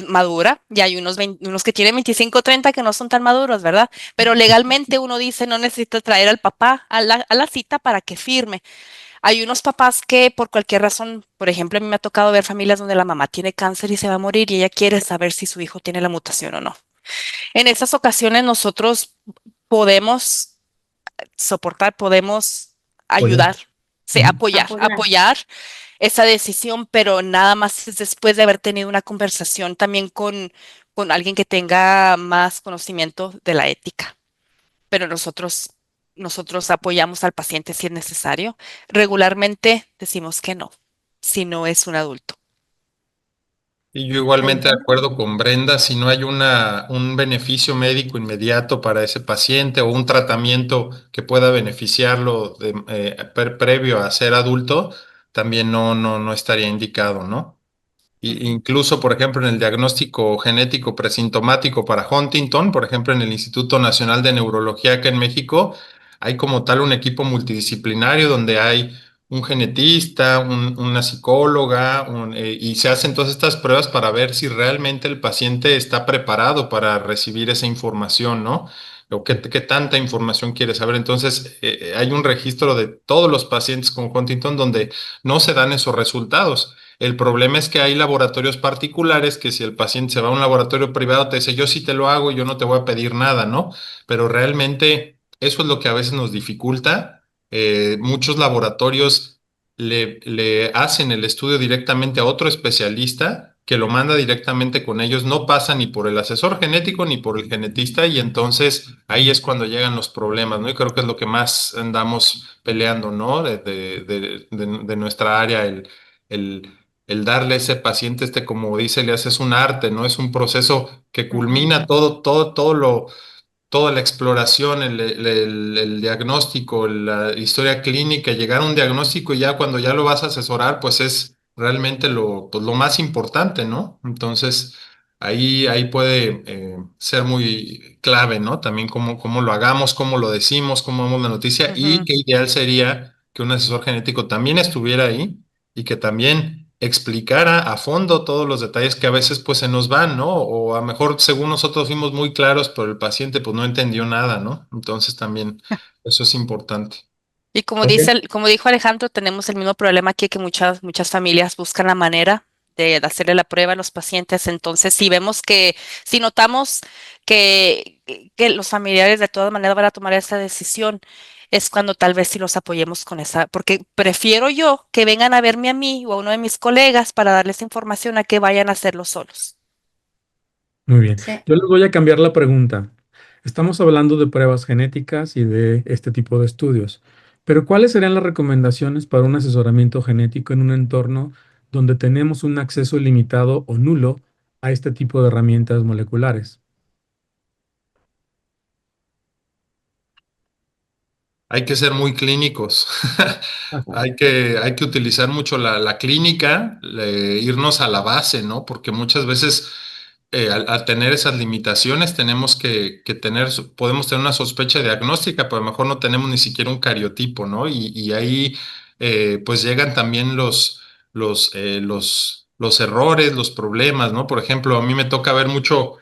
madura y hay unos que tienen 25 o 30 que no son tan maduros, ¿verdad? Pero legalmente uno dice no necesita traer al papá a la cita para que firme. Hay unos papás que por cualquier razón, por ejemplo, a mí me ha tocado ver familias donde la mamá tiene cáncer y se va a morir y ella quiere saber si su hijo tiene la mutación o no. En esas ocasiones nosotros podemos soportar, podemos Apoyar. ayudar, sí, Ujú. Apoyar. apoyar esa decisión, pero nada más es después de haber tenido una conversación también con alguien que tenga más conocimiento de la ética. Pero nosotros apoyamos al paciente si es necesario. Regularmente decimos que no, si no es un adulto. Y yo igualmente de Alejandro. acuerdo con Brenda, si no hay un beneficio médico inmediato para ese paciente o un tratamiento que pueda beneficiarlo previo a ser adulto, también no estaría indicado, ¿no? Ujú. Incluso, por ejemplo, en el diagnóstico genético presintomático para Huntington, por ejemplo, en el Instituto Nacional de Neurología acá en México, hay como tal un equipo multidisciplinario donde hay un genetista, una psicóloga, y se hacen todas estas pruebas para ver si realmente el paciente está preparado para recibir esa información, ¿no? O qué tanta información quiere saber. Entonces, hay un registro de todos los pacientes con Huntington donde no se dan esos resultados. El problema es que hay laboratorios particulares que si el paciente se va a un laboratorio privado te dice, yo sí te lo hago, yo no te voy a pedir nada, ¿no? Pero realmente eso es lo que a veces nos dificulta. Muchos laboratorios le hacen el estudio directamente a otro especialista que lo manda directamente con ellos, no pasa ni por el asesor genético ni por el genetista y entonces ahí es cuando llegan los problemas, ¿no? Y creo que es lo que más andamos peleando, ¿no? De nuestra área, el el darle a ese paciente, como dice Elias, es un arte, ¿no? Es un proceso que Ujú. culmina toda la exploración, el diagnóstico, la historia clínica, llegar a un diagnóstico y ya cuando ya lo vas a asesorar, pues es realmente pues lo más importante, ¿no? Entonces, ahí puede ser muy clave, ¿no? También cómo lo hagamos, cómo lo decimos, cómo damos la noticia y Ujú. qué ideal sería que un asesor genético también estuviera ahí y que también explicara a fondo todos los detalles que a veces pues se nos van, ¿no? O a lo mejor según nosotros fuimos muy claros, pero el paciente pues no entendió nada, ¿no? Entonces también eso es importante. Y como Ok. como dijo Alejandro, tenemos el mismo problema aquí que muchas familias buscan la manera de hacerle la prueba a los pacientes. Entonces, si notamos que los familiares de todas maneras van a tomar esa decisión, es cuando tal vez sí los apoyemos con esa, porque prefiero yo que vengan a verme a mí o a uno de mis colegas para darles información a que vayan a hacerlo solos. Muy bien. Sí. Yo les voy a cambiar la pregunta. Estamos hablando de pruebas genéticas y de este tipo de estudios, pero ¿cuáles serían las recomendaciones para un asesoramiento genético en un entorno donde tenemos un acceso limitado o nulo a este tipo de herramientas moleculares? Hay que ser muy clínicos. Hay que utilizar mucho la clínica, irnos a la base, ¿no? Porque muchas veces al tener esas limitaciones tenemos que podemos tener una sospecha diagnóstica, pero a lo mejor no tenemos ni siquiera un cariotipo, ¿no? Y ahí pues llegan también los errores, los problemas, ¿no? Por ejemplo, a mí me toca ver mucho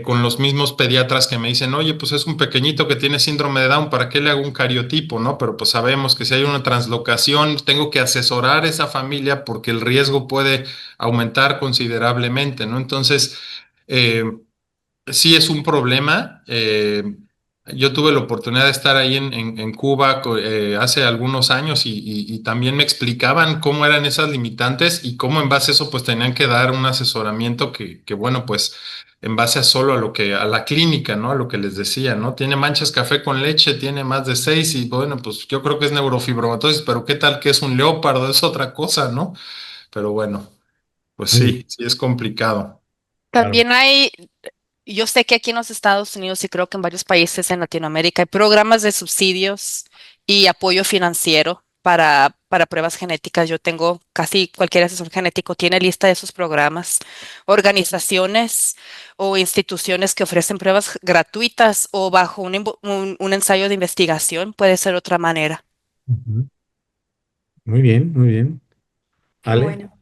con los mismos pediatras que me dicen, oye, pues es un pequeñito que tiene síndrome de Down, ¿para qué le hago un cariotipo, no? Pero pues sabemos que si hay una translocación, tengo que asesorar a esa familia porque el riesgo puede aumentar considerablemente, ¿no? Entonces, eh, sí es un problema. Yo tuve la oportunidad de estar ahí en Cuba hace algunos años y también me explicaban cómo eran esas limitantes y cómo en base a eso pues tenían que dar un asesoramiento bueno, pues en base a solo a la clínica, ¿no? A lo que les decía, ¿no? Tiene manchas café con leche, tiene más de 6 y bueno, pues yo creo que es neurofibromatosis, pero ¿qué tal que es un leopardo? Es otra cosa, ¿no? Pero bueno, pues Muy bien. sí es complicado. Claro. También yo sé que aquí en los Estados Unidos y creo que en varios países en Latinoamérica hay programas de subsidios y apoyo financiero para pruebas genéticas. Yo tengo casi cualquier asesor genético tiene lista de esos programas. Organizaciones o instituciones que ofrecen pruebas gratuitas o bajo un ensayo de investigación puede ser otra manera. Ujú. Muy bien, muy bien. Qué Ale. bueno.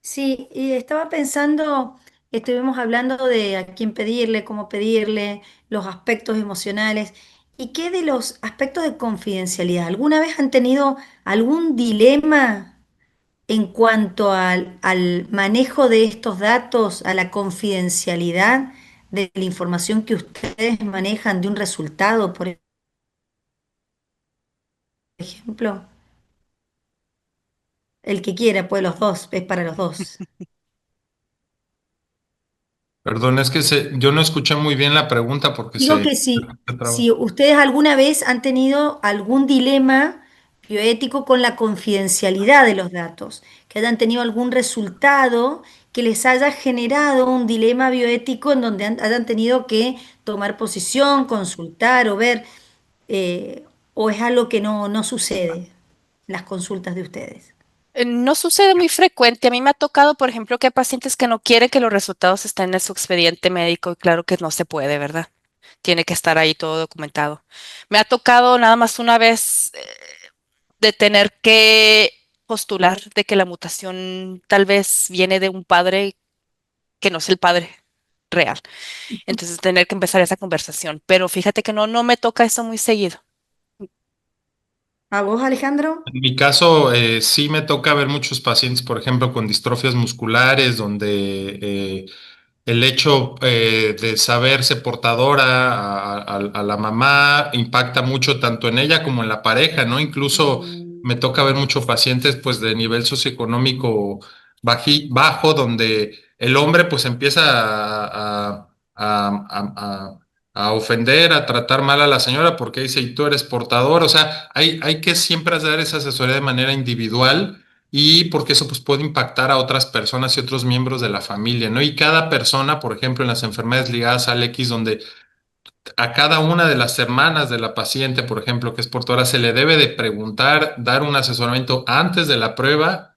Sí, y estaba pensando, estuvimos hablando de a quién pedirle, cómo pedirle, los aspectos emocionales. ¿Y qué de los aspectos de confidencialidad? ¿Alguna vez han tenido algún dilema en cuanto al manejo de estos datos, a la confidencialidad de la información que ustedes manejan de un resultado, por ejemplo? El que quiera, pues los dos, es para los dos. Perdón, es que yo no escuché muy bien la pregunta porque Digo se que si, traba. si ustedes alguna vez han tenido algún dilema bioético con la confidencialidad de los datos, que hayan tenido algún resultado que les haya generado un dilema bioético en donde hayan tenido que tomar posición, consultar o ver, o es algo que no sucede en las consultas de ustedes. No sucede muy frecuente. A mí me ha tocado, por ejemplo, que hay pacientes que no quieren que los resultados estén en su expediente médico y claro que no se puede, ¿verdad? Tiene que estar ahí todo documentado. Me ha tocado nada más una vez de tener que postular de que la mutación tal vez viene de un padre que no es el padre real. Entonces tener que empezar esa conversación. Pero fíjate que no me toca eso muy seguido. ¿A vos, Alejandro? En mi caso, sí me toca ver muchos pacientes, por ejemplo, con distrofias musculares, donde el hecho de saberse portadora a la mamá impacta mucho tanto en ella como en la pareja, ¿no? Incluso me toca ver muchos pacientes pues de nivel socioeconómico bajo, donde el hombre pues empieza a ofender, a tratar mal a la señora porque dice, y tú eres portador, o sea, hay que siempre dar esa asesoría de manera individual y porque eso pues puede impactar a otras personas y otros miembros de la familia, ¿no? Y cada persona, por ejemplo, en las enfermedades ligadas al X, donde a cada una de las hermanas de la paciente, por ejemplo, que es portadora, se le debe de preguntar, dar un asesoramiento antes de la prueba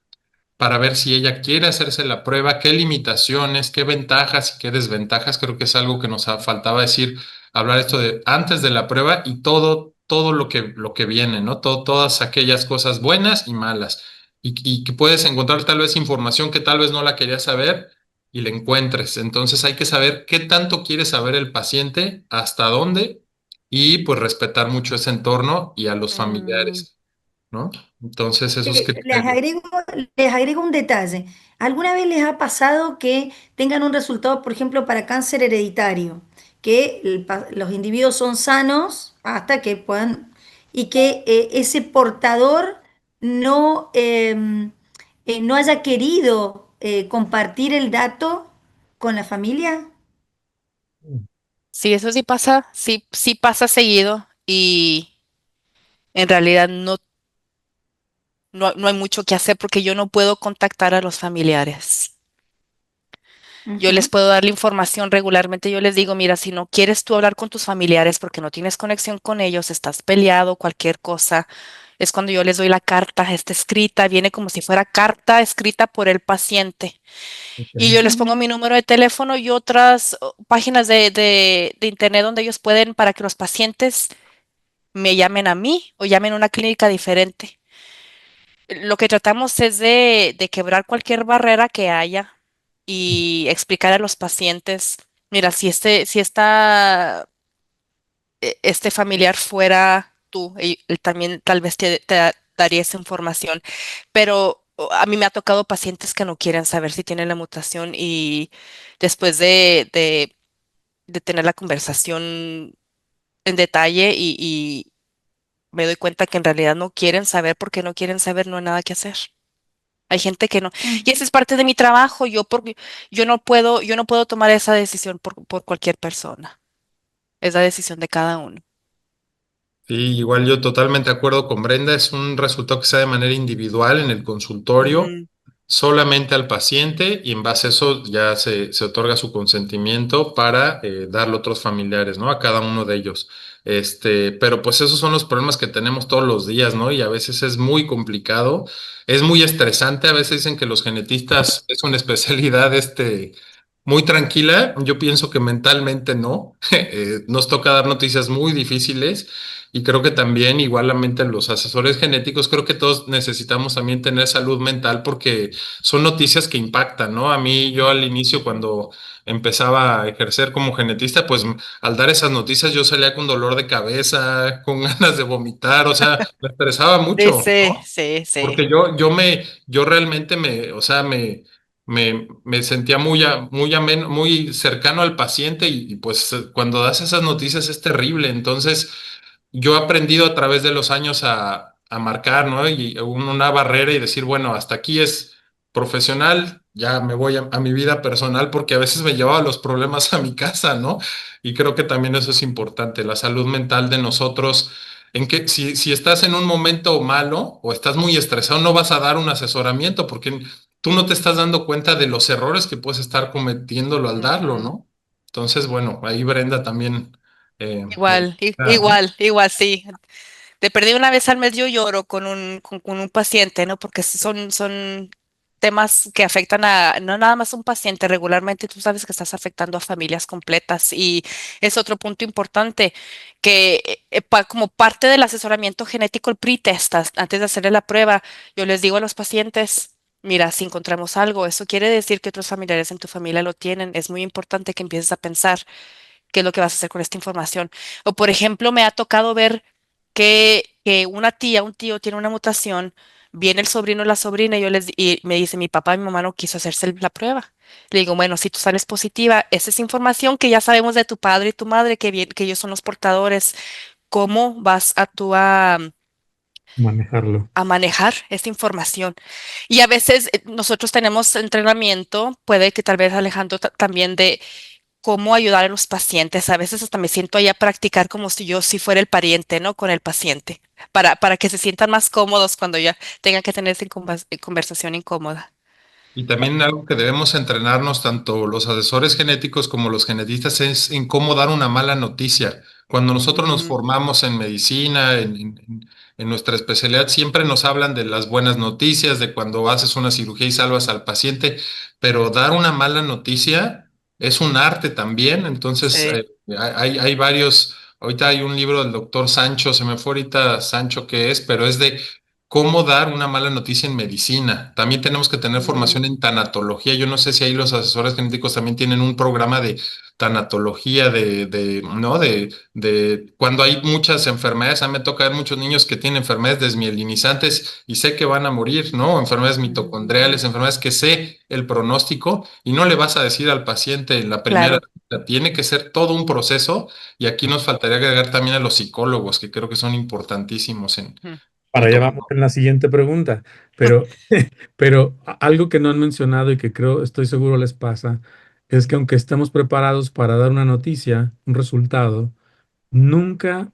para ver si ella quiere hacerse la prueba, qué limitaciones, qué ventajas y qué desventajas. Creo que es algo que nos faltaba decir, hablar esto de antes de la prueba y todo lo que viene, ¿no? Todas aquellas cosas buenas y malas. Y que puedes encontrar tal vez información que tal vez no la querías saber y la encuentres. Entonces hay que saber qué tanto quiere saber el paciente, hasta dónde y pues respetar mucho ese entorno y a los Mm, familiares, ¿no? Entonces esos Eh, Les criterios. agrego, les agrego un detalle. ¿Alguna vez les ha pasado que tengan un resultado, por ejemplo, para cáncer hereditario? Que los individuos son sanos hasta que puedan, y que ese portador no haya querido compartir el dato con la familia? sí, eso sí pasa, sí pasa seguido y en realidad no hay mucho que hacer porque yo no puedo contactar a los familiares. Yo les Ujú. puedo dar la información regularmente. Yo les digo, mira, si no quieres tú hablar con tus familiares porque no tienes conexión con ellos, estás peleado, cualquier cosa, es cuando yo les doy la carta, está escrita, viene como si fuera carta escrita por el paciente. Y Ok. yo les pongo Mm. mi número de teléfono y otras páginas de internet donde ellos pueden para que los pacientes me llamen a mí o llamen a una clínica diferente. Lo que tratamos es de quebrar cualquier barrera que haya y explicar a los pacientes, mira, si este familiar fuera tú, él también tal vez te daría esa información, pero a mí me ha tocado pacientes que no quieren saber si tienen la mutación y después de tener la conversación en detalle y me doy cuenta que en realidad no quieren saber porque no quieren saber, no hay nada que hacer. Hay gente que no. Y esa es parte de mi trabajo. Yo no puedo tomar esa decisión por cualquier persona. Es la decisión de cada uno. Sí, igual yo totalmente de acuerdo con Brenda, es un resultado que se da de manera individual en el consultorio, Ujú. solamente al paciente y en base a eso ya se otorga su consentimiento para darle a otros familiares, ¿no? A cada uno de ellos. Pero pues esos son los problemas que tenemos todos los días, ¿no? Y a veces es muy complicado, es muy estresante, a veces dicen que los genetistas es una especialidad, muy tranquila, yo pienso que mentalmente no. Nos toca dar noticias muy difíciles y creo que también igualmente los asesores genéticos, creo que todos necesitamos también tener salud mental porque son noticias que impactan, ¿no? A mí yo al inicio cuando empezaba a ejercer como genetista, pues al dar esas noticias yo salía con dolor de cabeza, con ganas de vomitar, o sea, me estresaba Sí, mucho, sí, ¿no? sí, sí. Porque yo realmente o sea, me sentía muy ameno, muy cercano al paciente y pues cuando das esas noticias es terrible. Entonces, yo he aprendido a través de los años a marcar, ¿no? Y una barrera y decir, bueno, hasta aquí es profesional, ya me voy a mi vida personal porque a veces me llevaba los problemas a mi casa, ¿no? Y creo que también eso es importante, la salud mental de nosotros. En que si estás en un momento malo o estás muy estresado, no vas a dar un asesoramiento porque tú no te estás dando cuenta de los errores que puedes estar cometiéndolo al darlo, Ujú. ¿no? Entonces, bueno, ahí Brenda también me Igual, gusta, ¿no? igual, sí. De perdí una vez al mes yo lloro con un paciente, ¿no? Porque son temas que afectan a no nada más un paciente, regularmente tú sabes que estás afectando a familias completas y es otro punto importante que como parte del asesoramiento genético, el pretest, antes de hacerle la prueba, yo les digo a los pacientes, mira, si encontramos algo, eso quiere decir que otros familiares en tu familia lo tienen, es muy importante que empieces a pensar qué es lo que vas a hacer con esta información. O, por ejemplo, me ha tocado ver que una tía, un tío tiene una mutación, viene el sobrino o la sobrina y me dice, mi papá y mi mamá no quiso hacerse la prueba. Le digo, bueno, si tú sales positiva, esa es información que ya sabemos de tu padre y tu madre, que ellos son los portadores. ¿Cómo vas a tú Manejarlo. a manejar esta información? Y a veces nosotros tenemos entrenamiento, puede que tal vez Alejandro también de cómo ayudar a los pacientes. A veces hasta me siento ahí a practicar como si yo sí fuera el pariente, ¿no? Con el paciente, para que se sientan más cómodos cuando ya tengan que tener esa conversación incómoda. Y también algo que debemos entrenarnos, tanto los asesores genéticos como los genetistas, es en cómo dar una mala noticia. Cuando nosotros nos Mm, formamos en medicina, en nuestra especialidad, siempre nos hablan de las buenas noticias, de cuando haces una cirugía y salvas al paciente, pero dar una mala noticia es un arte también. Entonces, sí. hay varios, ahorita hay un libro del doctor Sancho, se me fue ahorita Sancho qué es, pero es de cómo dar una mala noticia en medicina. También tenemos que tener Mm, formación en tanatología. Yo no sé si ahí los asesores genéticos también tienen un programa de tanatología, ¿no? De cuando hay muchas enfermedades. A mí me toca ver muchos niños que tienen enfermedades desmielinizantes y sé que van a morir, ¿no? Enfermedades mm, mitocondriales, enfermedades que sé el pronóstico y no le vas a decir al paciente en la primera claro. cita. Tiene que ser todo un proceso y aquí nos faltaría agregar también a los psicólogos, que creo que son importantísimos Ujú, en Para allá todo. vamos en la siguiente pregunta, pero, pero algo que no han mencionado y que creo, estoy seguro les pasa, es que aunque estemos preparados para dar una noticia, un resultado, nunca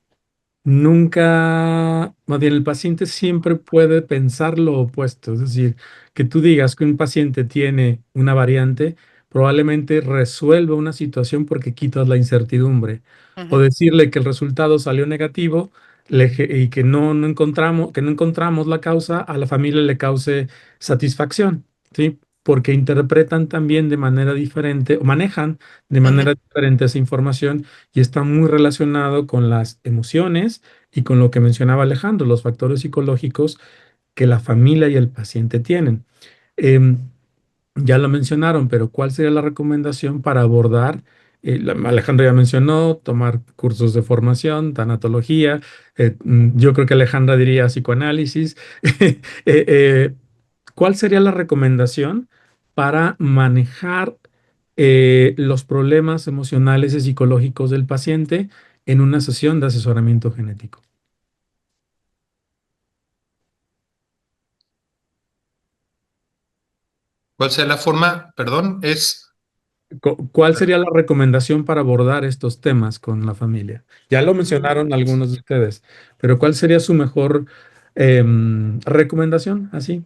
Nunca, más bien el paciente siempre puede pensar lo opuesto, es decir, que tú digas que un paciente tiene una variante, probablemente resuelva una situación porque quitas la incertidumbre, o ujú, decirle que el resultado salió negativo y que no encontramos la causa, a la familia le cause satisfacción, ¿sí? Porque interpretan también de manera diferente o manejan de ujú, manera diferente esa información y está muy relacionado con las emociones y con lo que mencionaba Alejandro, los factores psicológicos que la familia y el paciente tienen. Em, ya lo mencionaron, pero ¿cuál sería la recomendación para abordar? Alejandro ya mencionó tomar cursos de formación, tanatología. Yo creo que Alejandra diría psicoanálisis. Eh, ¿Cuál sería la recomendación para manejar los problemas emocionales y psicológicos del paciente en una sesión de asesoramiento genético? ¿Cuál sea la forma? Perdón, es... ¿Cuál sería la recomendación para abordar estos temas con la familia? Ya lo mm. mencionaron algunos de ustedes, pero ¿cuál sería su mejor recomendación? Así.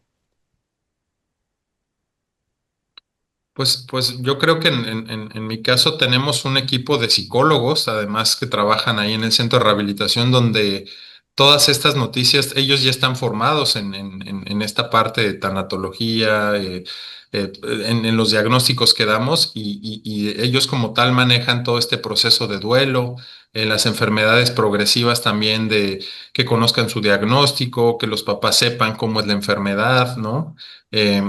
Pues yo creo que en mi caso tenemos un equipo de psicólogos, además que trabajan ahí en el centro de rehabilitación, donde todas estas noticias, ellos ya están formados en esta parte de tanatología, en los diagnósticos que damos, y ellos como tal manejan todo este proceso de duelo, las enfermedades progresivas también de que conozcan su diagnóstico, que los papás sepan cómo es la enfermedad, ¿no?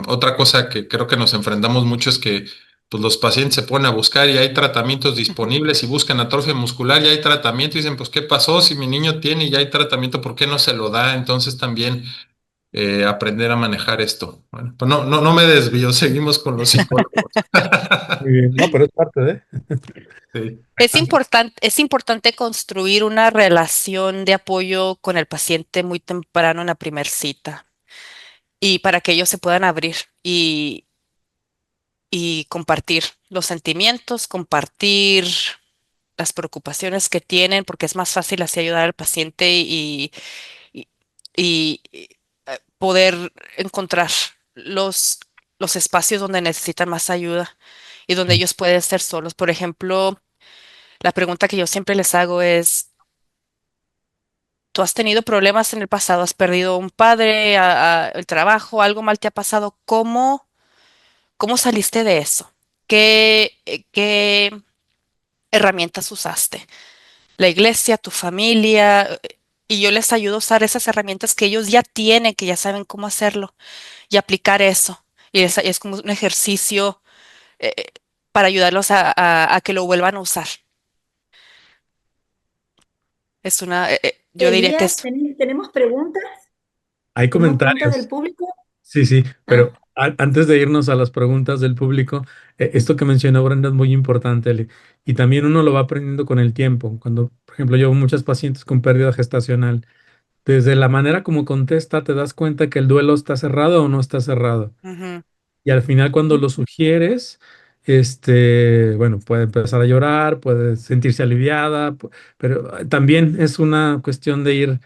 Otra cosa que creo que nos enfrentamos mucho es que pues, los pacientes se ponen a buscar y hay tratamientos disponibles y buscan atrofia muscular y hay tratamiento y dicen, pues, ¿qué pasó? Si mi niño tiene y ya hay tratamiento, ¿por qué no se lo da? Entonces también aprender a manejar esto. Bueno, pues no me desvío, seguimos con los psicólogos. Muy bien. No, pero es parte de. Sí. Es importante construir una relación de apoyo con el paciente muy temprano en la primer cita y para que ellos se puedan abrir y, y compartir los sentimientos, compartir las preocupaciones que tienen, porque es más fácil así ayudar al paciente y, poder encontrar los, los espacios donde necesitan más ayuda y donde ellos pueden ser solos. Por ejemplo, la pregunta que yo siempre les hago es, ¿tú has tenido problemas en el pasado? ¿Has perdido un padre, el trabajo, algo mal te ha pasado? ¿Cómo saliste de eso? ¿Qué herramientas usaste? La iglesia, tu familia, y yo les ayudo a usar esas herramientas que ellos ya tienen, que ya saben cómo hacerlo y aplicar eso. Y es como un ejercicio eh, para ayudarlos a que lo vuelvan a usar. Yo diría que Elías, es, ¿tenemos preguntas? Hay ¿Tenemos preguntas del comentarios. público? Sí, sí, Ah, pero antes de irnos a las preguntas del público, esto que mencionó Brenda es muy importante, Ale, y también uno lo va aprendiendo con el tiempo. Cuando, por ejemplo, yo veo muchos pacientes con pérdida gestacional, desde la manera como contesta te das cuenta que el duelo está cerrado o no está cerrado. ujú, Y al final cuando lo sugieres, bueno, puede empezar a llorar, puede sentirse aliviada, pero también es una cuestión de ir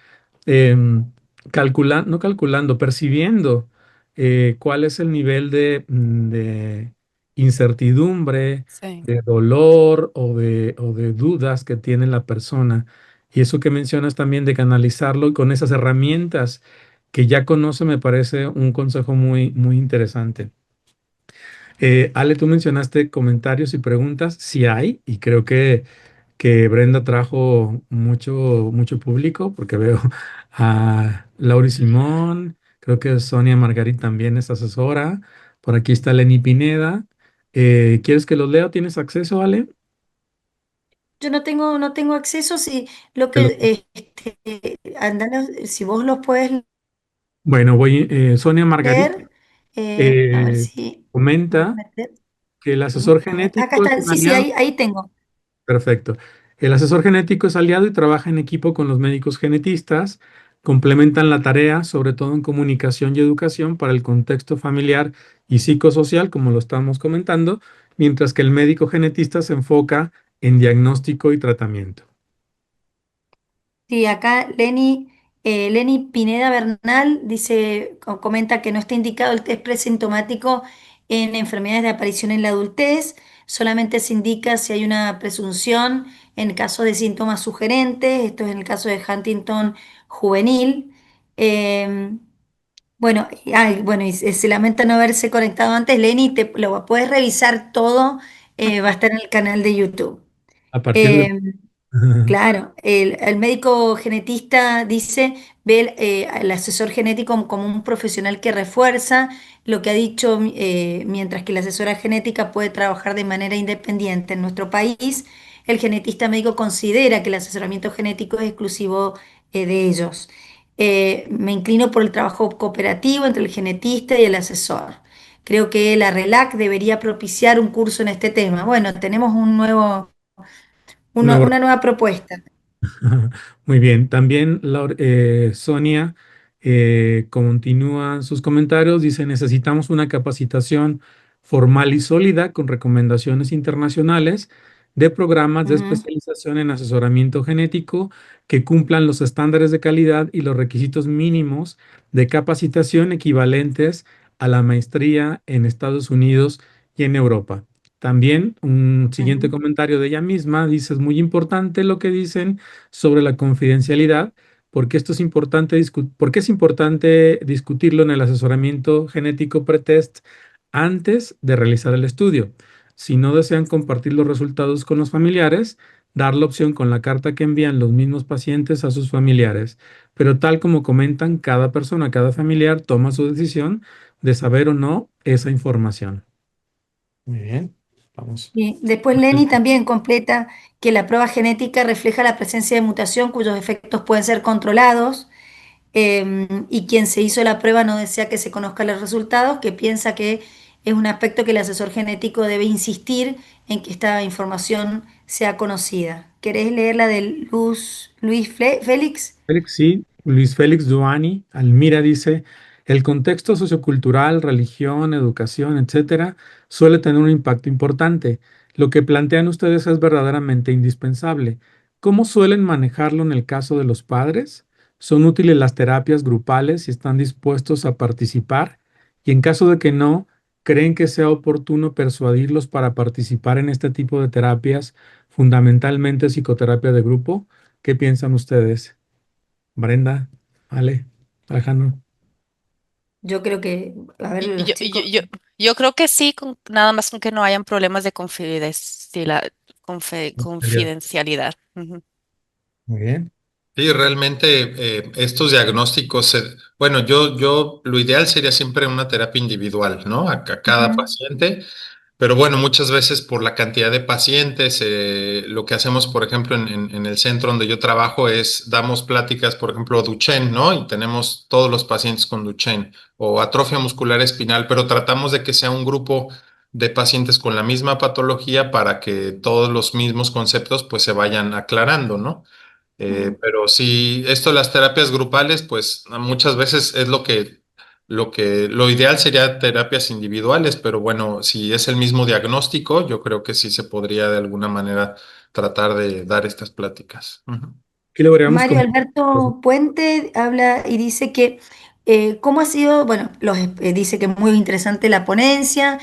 calculando, no calculando, percibiendo cuál es el nivel de incertidumbre, sí. de dolor o de dudas que tiene la persona. Y eso que mencionas también de canalizarlo y con esas herramientas que ya conoce me parece un consejo muy, muy interesante. Ale, tú mencionaste comentarios y preguntas, sí hay, y creo que Brenda trajo mucho, mucho público, porque veo a Lauri Simón, creo que Sonia Margarit también es asesora, por aquí está Lenny Pineda. ¿Quieres que los lea? ¿Tienes acceso, Ale? yo no tengo acceso, si lo Te lo- que, si vos los puedes Bueno, Sonia Margarit leer, a ver eh, si me voy a comenta meter. que el Sí, asesor a ver, acá genético es está, un sí, sí, aliado. ahí tengo. Perfecto. El asesor genético es aliado y trabaja en equipo con los médicos genetistas. Complementan la tarea, sobre todo en comunicación y educación para el contexto familiar y psicosocial, como lo estamos comentando, mientras que el médico genetista se enfoca en diagnóstico y tratamiento. Sí, acá Lenny Pineda Bernal dice, comenta que no está indicado el test presintomático en enfermedades de aparición en la adultez, solamente se indica si hay una presunción en caso de síntomas sugerentes, esto es en el caso de Huntington juvenil. Eh, bueno, bueno, y se lamenta no haberse conectado antes, Lenny, lo puedes revisar todo, va a estar en el canal de YouTube. A partir de... Eh, Claro, el médico genetista dice, ve al asesor genético como un profesional que refuerza lo que ha dicho, mientras que la asesora genética puede trabajar de manera independiente. En nuestro país, el genetista médico considera que el asesoramiento genético es exclusivo de ellos. Me inclino por el trabajo cooperativo entre el genetista y el asesor. Creo que la RELAC debería propiciar un curso en este tema. Bueno, tenemos un nuevo una nueva propuesta. Muy bien, también Sonia continúa sus comentarios, dice, necesitamos una capacitación formal y sólida con recomendaciones internacionales de programas de Ujú. especialización en asesoramiento genético que cumplan los estándares de calidad y los requisitos mínimos de capacitación equivalentes a la maestría en Estados Unidos y en Europa. También un siguiente Ujú. comentario de ella misma dice, es muy importante lo que dicen sobre la confidencialidad, porque esto es importante, porque es importante discutirlo en el asesoramiento genético pretest antes de realizar el estudio. Si no desean compartir los resultados con los familiares, dar la opción con la carta que envían los mismos pacientes a sus familiares. Pero tal como comentan, cada persona, cada familiar toma su decisión de saber o no esa información. Muy bien, vamos. Y después Lenny también completa que la prueba genética refleja la presencia de mutación cuyos efectos pueden ser controlados. y quien se hizo la prueba no desea que se conozcan los resultados, que piensa que es un aspecto que el asesor genético debe insistir en que esta información sea conocida. ¿Querés leer la de Luis Félix? Félix, sí, Luis Félix Duani, Almira dice, el contexto sociocultural, religión, educación, etcétera, suele tener un impacto importante. Lo que plantean ustedes es verdaderamente indispensable. ¿Cómo suelen manejarlo en el caso de los padres? ¿Son útiles las terapias grupales y están dispuestos a participar? Y en caso de que no, ¿creen que sea oportuno persuadirlos para participar en este tipo de terapias, fundamentalmente psicoterapia de grupo? ¿Qué piensan ustedes? Brenda, Ale, Alejandro. Yo creo que, a ver, Y- los Yo, yo, chicos. yo, yo creo que sí, nada más con que no hayan problemas de Sería. confidencialidad. Ujú. Muy bien. Sí, realmente estos diagnósticos, bueno, lo ideal sería siempre una terapia individual, ¿no? A cada Ujú, paciente. Pero bueno, muchas veces por la cantidad de pacientes, lo que hacemos, por ejemplo, en el centro donde yo trabajo es, damos pláticas, por ejemplo, Duchenne, ¿no? Y tenemos todos los pacientes con Duchenne o atrofia muscular espinal, pero tratamos de que sea un grupo de pacientes con la misma patología para que todos los mismos conceptos pues se vayan aclarando, ¿no? ujú. Pero sí, esto de las terapias grupales, pues muchas veces es lo ideal sería terapias individuales, pero bueno, si es el mismo diagnóstico, yo creo que sí se podría de alguna manera tratar de dar estas pláticas. Ujú. Aquí lo veríamos Mario como... Alberto Puente habla y dice que cómo ha sido, bueno, dice que es muy interesante la ponencia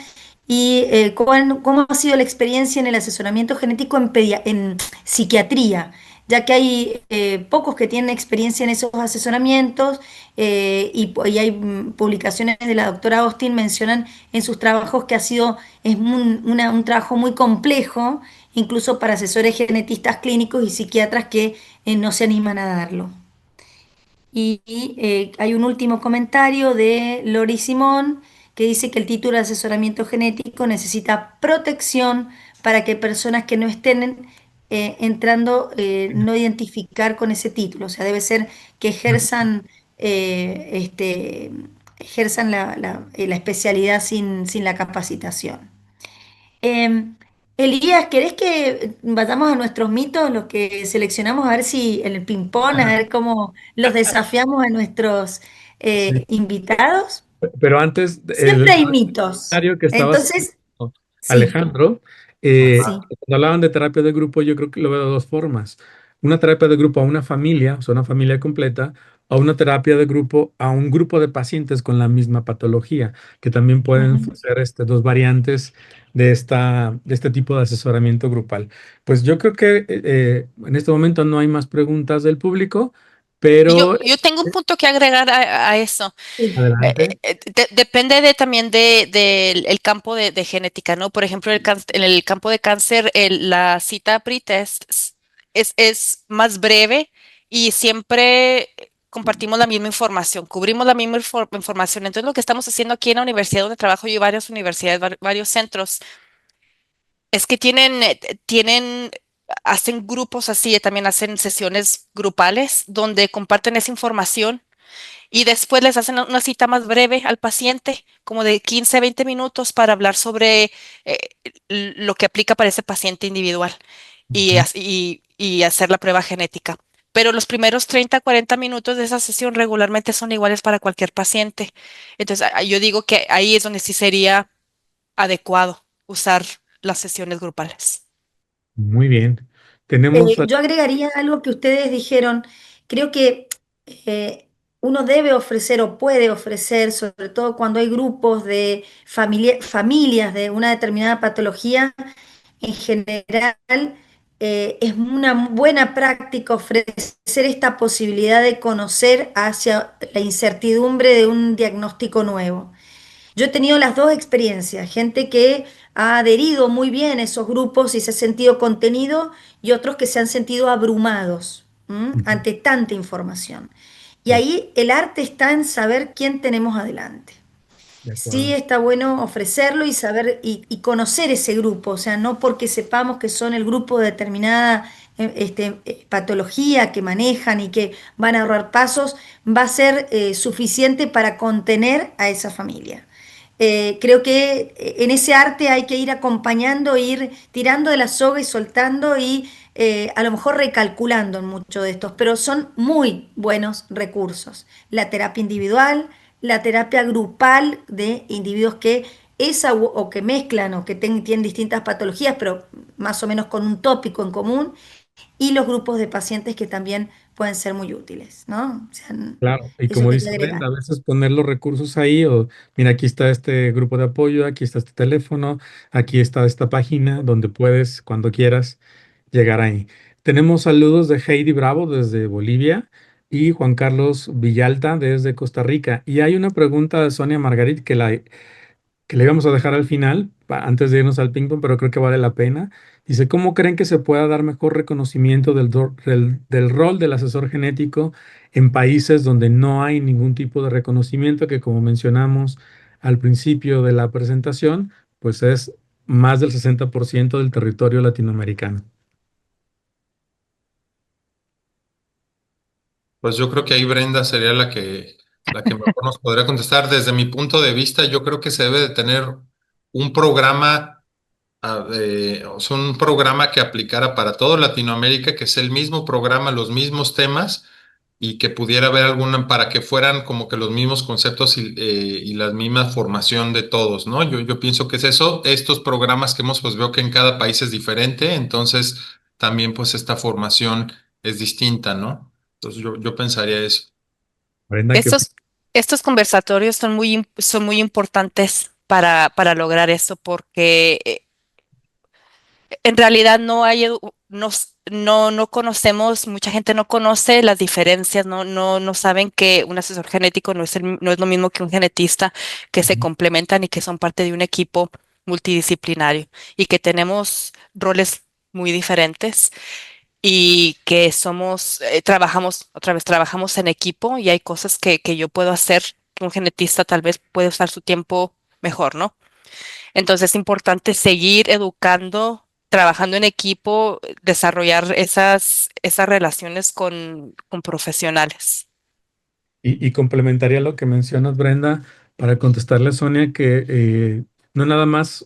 y cómo ha sido la experiencia en el asesoramiento genético en psiquiatría, ya que hay pocos que tienen experiencia en esos asesoramientos y hay publicaciones de la doctora Austin mencionan en sus trabajos que es un trabajo muy complejo, incluso para asesores genetistas clínicos y psiquiatras que no se animan a darlo. Hay un último comentario de Lori Simón que dice que el título de asesoramiento genético necesita protección para que personas que no estén entrando no identificar con ese título. O sea, debe ser que ejerzan la especialidad sin la capacitación. Em, Elías, ¿querés que vayamos a nuestros mitos, los que seleccionamos, a ver si en el ping-pong, a ver cómo los desafiamos a nuestros Sí. invitados? Pero antes, Siempre hay mitos. comentario que estaba haciendo Entonces, sí, Alejandro, sí. cuando hablaban de terapia de grupo, yo creo que lo veo de dos formas. Una terapia de grupo a una familia, o sea, una familia completa, o una terapia de grupo a un grupo de pacientes con la misma patología, que también pueden Ujú. ser dos variantes de este tipo de asesoramiento grupal. Pues yo creo que en este momento no hay más preguntas del público, pero Yo tengo un punto que agregar a eso. Sí. adelante. Depende también del el campo de genética, ¿no? Por ejemplo, en el campo de cáncer, la cita pretest es más breve y siempre compartimos la misma información, cubrimos la misma información. Entonces, lo que estamos haciendo aquí en la universidad donde trabajo yo y varias universidades, varios centros, es que hacen grupos así, también hacen sesiones grupales donde comparten esa información y después les hacen una cita más breve al paciente, como de 15 a 20 minutos para hablar sobre eh, lo que aplica para ese paciente individual Ujú. y hacer la prueba genética. Pero los primeros 30 a 40 minutos de esa sesión regularmente son iguales para cualquier paciente. Entonces, yo digo que ahí es donde sí sería adecuado usar las sesiones grupales. Muy bien. Tenemos... Yo agregaría algo que ustedes dijeron. Creo que eh, uno debe ofrecer o puede ofrecer, sobre todo cuando hay grupos de familias de una determinada patología, en general, es una buena práctica ofrecer esta posibilidad de conocer hacia la incertidumbre de un diagnóstico nuevo. Yo he tenido las dos experiencias, gente que ha adherido muy bien a esos grupos y se ha sentido contenido y otros que se han sentido abrumados, Ujú. ante tanta información. Y De, ahí el arte está en saber quién tenemos adelante. de Sí acuerdo. está bueno ofrecerlo y saber y conocer ese grupo, o sea, no porque sepamos que son el grupo de determinada patología que manejan y que van a ahorrar pasos, va a ser suficiente para contener a esa familia. Creo que en ese arte hay que ir acompañando, ir tirando de la soga y soltando y a lo mejor recalculando en muchos de estos, pero son muy buenos recursos. La terapia individual, la terapia grupal de individuos que esa o que mezclan o que tienen distintas patologías, pero más o menos con un tópico en común, y los grupos de pacientes que también pueden ser muy útiles, ¿no? O sea, Claro, y eso como quería dice agregar. Brenda, a veces poner los recursos ahí, o mira, aquí está este grupo de apoyo, aquí está este teléfono, aquí está esta página donde puedes, cuando quieras, llegar ahí. Tenemos saludos de Heidi Bravo desde Bolivia y Juan Carlos Villalta desde Costa Rica. Y hay una pregunta de Sonia Margarit que le íbamos a dejar al final, antes de irnos al ping pong, pero creo que vale la pena. Dice, ¿cómo creen que se pueda dar mejor reconocimiento del rol del asesor genético en países donde no hay ningún tipo de reconocimiento, que como mencionamos al principio de la presentación, pues es más del 60% del territorio latinoamericano? Pues yo creo que ahí Brenda sería la que mejor nos podría contestar. Desde mi punto de vista, yo creo que se debe de tener un programa, o sea, un programa que aplicara para toda Latinoamérica, que sea el mismo programa, los mismos temas, y que pudiera haber alguna para que fueran como que los mismos conceptos y la misma formación de todos, ¿no? Yo pienso que es eso. Estos programas que hemos, pues veo que en cada país es diferente, entonces también pues esta formación es distinta, ¿no? Entonces yo pensaría eso. Brenda, ¿qué Estos, estos conversatorios son muy importantes para lograr eso, porque en realidad no hay, no conocemos, mucha gente no conoce las diferencias, no saben que un asesor genético no es lo mismo que un genetista, que se complementan y que son parte de un equipo multidisciplinario y que tenemos roles muy diferentes y que trabajamos en equipo y hay cosas que yo puedo hacer que un genetista tal vez puede usar su tiempo mejor, ¿no? Entonces es importante seguir educando, trabajando en equipo, desarrollar esas relaciones con profesionales. Y complementaría lo que mencionas, Brenda, para contestarle a Sonia que no nada más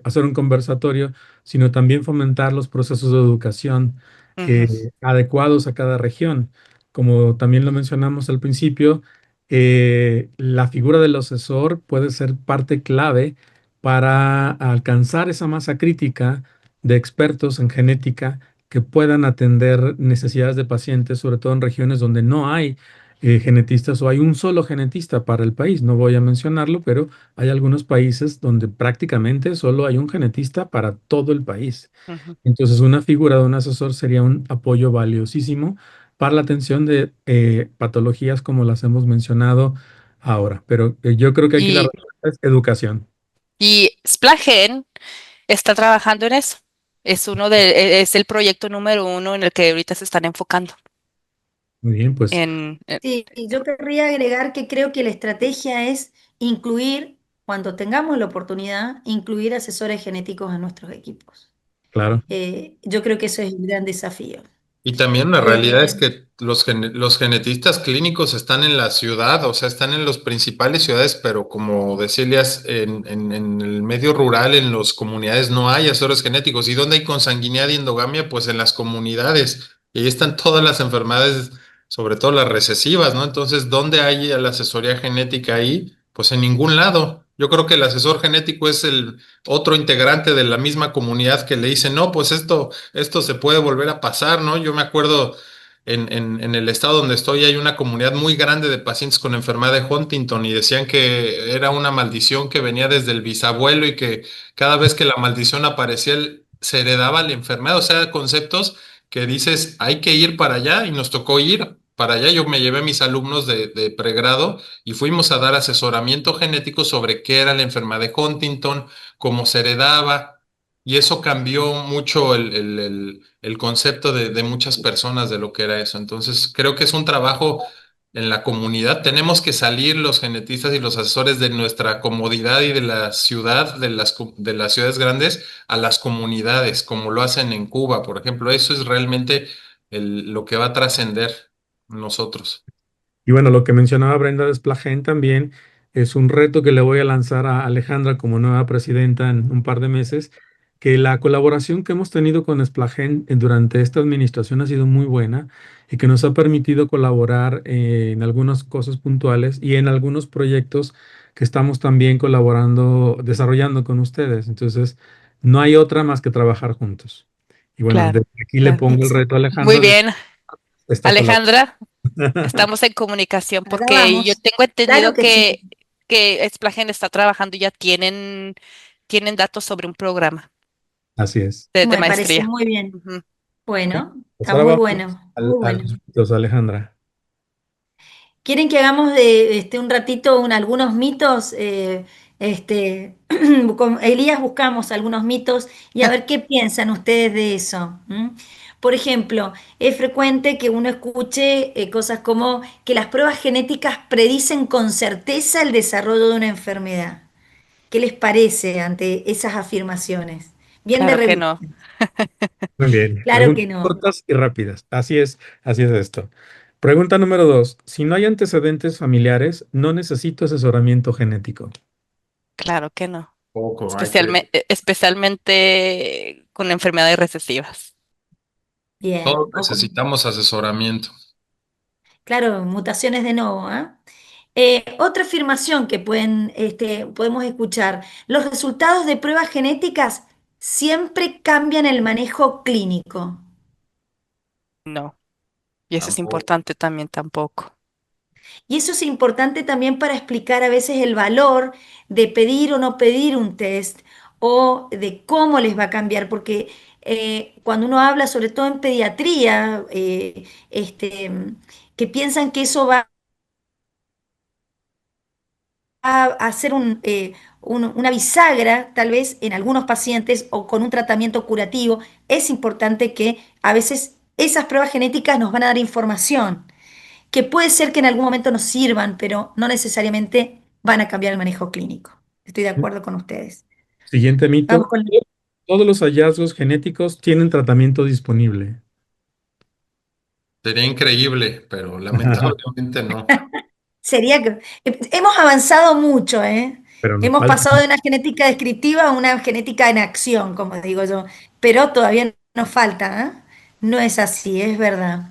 hacer un conversatorio, sino también fomentar los procesos de educación Ujú, adecuados a cada región. Como también lo mencionamos al principio, la figura del asesor puede ser parte clave para alcanzar esa masa crítica de expertos en genética que puedan atender necesidades de pacientes, sobre todo en regiones donde no hay genetistas o hay un solo genetista para el país. No voy a mencionarlo, pero hay algunos países donde prácticamente solo hay un genetista para todo el país. ujú. Entonces, una figura de un asesor sería un apoyo valiosísimo para la atención de patologías como las hemos mencionado ahora. Pero yo creo que aquí la Y, respuesta es educación. y Splagen está trabajando en eso. Es el proyecto número uno en el que ahorita se están enfocando. Muy bien, pues Sí, y yo querría agregar que creo que la estrategia es incluir, cuando tengamos la oportunidad, incluir asesores genéticos a nuestros equipos. claro. Yo creo que eso es el gran desafío. Y también la realidad es Eh, que los genetistas clínicos están en la ciudad, o sea, están en las principales ciudades, pero como decía Elias, en el medio rural, en las comunidades no hay asesores genéticos. ¿Y dónde hay consanguinidad y endogamia? Pues en las comunidades. Y ahí están todas las enfermedades, sobre todo las recesivas, ¿no? Entonces, ¿dónde hay la asesoría genética ahí? Pues en ningún lado. Yo creo que el asesor genético es el otro integrante de la misma comunidad que le dice, no, pues esto se puede volver a pasar, ¿no? Yo me acuerdo en el estado donde estoy hay una comunidad muy grande de pacientes con enfermedad de Huntington y decían que era una maldición que venía desde el bisabuelo y que cada vez que la maldición aparecía se heredaba la enfermedad, o sea, conceptos que dices, hay que ir para allá y nos tocó ir para allá. Yo me llevé a mis alumnos de pregrado y fuimos a dar asesoramiento genético sobre qué era la enfermedad de Huntington, cómo se heredaba. Y eso cambió mucho el concepto de muchas personas de lo que era eso. Entonces, creo que es un trabajo en la comunidad. Tenemos que salir los genetistas y los asesores de nuestra comodidad y de la ciudad, de las ciudades grandes, a las comunidades, como lo hacen en Cuba, por ejemplo. Eso es realmente lo que va a trascender nosotros. Y bueno, lo que mencionaba Brenda Desplagén también es un reto que le voy a lanzar a Alejandra como nueva presidenta en un par de meses, que la colaboración que hemos tenido con Desplagén durante esta administración ha sido muy buena y que nos ha permitido colaborar en algunas cosas puntuales y en algunos proyectos que estamos también colaborando, desarrollando con ustedes. Entonces, no hay otra más que trabajar juntos. Y bueno, Claro, desde aquí le claro. pongo el reto a Muy Alejandra de bien, esta colaboración. Alejandra, estamos en comunicación Allá porque yo vamos. tengo Claro entendido que sí. que Explagen está trabajando, ya tienen datos sobre un programa Así es. de Me parece maestría. muy bien. Ujú. Bueno, Pues está ahora muy vamos bueno, muy a los bueno. mitos, Alejandra. ¿Quieren que hagamos de un ratito algunos mitos? Con Elías buscamos algunos mitos y a ver qué piensan ustedes de eso. ¿M? Por ejemplo, es frecuente que uno escuche cosas como que las pruebas genéticas predicen con certeza el desarrollo de una enfermedad. ¿Qué les parece ante esas afirmaciones? Bien de Claro que revista. no. Muy bien. Claro Preguntas que no. cortas y rápidas. Así es esto. Pregunta número dos. Si no hay antecedentes familiares, no necesito asesoramiento genético. Claro que no. Poco, Especialmente con enfermedades recesivas. Bien. todos necesitamos asesoramiento. Claro, mutaciones de nuevo, ¿ah? Otra afirmación que podemos escuchar, los resultados de pruebas genéticas siempre cambian el manejo clínico. No. Y eso es Tampoco. importante también tampoco. Y eso es importante también para explicar a veces el valor de pedir o no pedir un test o de cómo les va a cambiar, porque cuando uno habla, sobre todo en pediatría, que piensan que eso va a hacer una bisagra, tal vez en algunos pacientes o con un tratamiento curativo, es importante que a veces esas pruebas genéticas nos van a dar información, que puede ser que en algún momento nos sirvan, pero no necesariamente van a cambiar el manejo clínico. Estoy de acuerdo con ustedes. Siguiente Vamos mito. con... Todos los hallazgos genéticos tienen tratamiento disponible. Sería increíble, pero lamentablemente no. Sería que hemos avanzado mucho, ¿eh? Pero nos Hemos falta. pasado de una genética descriptiva a una genética en acción, como digo yo, pero todavía nos falta, ¿eh? No es así, es verdad.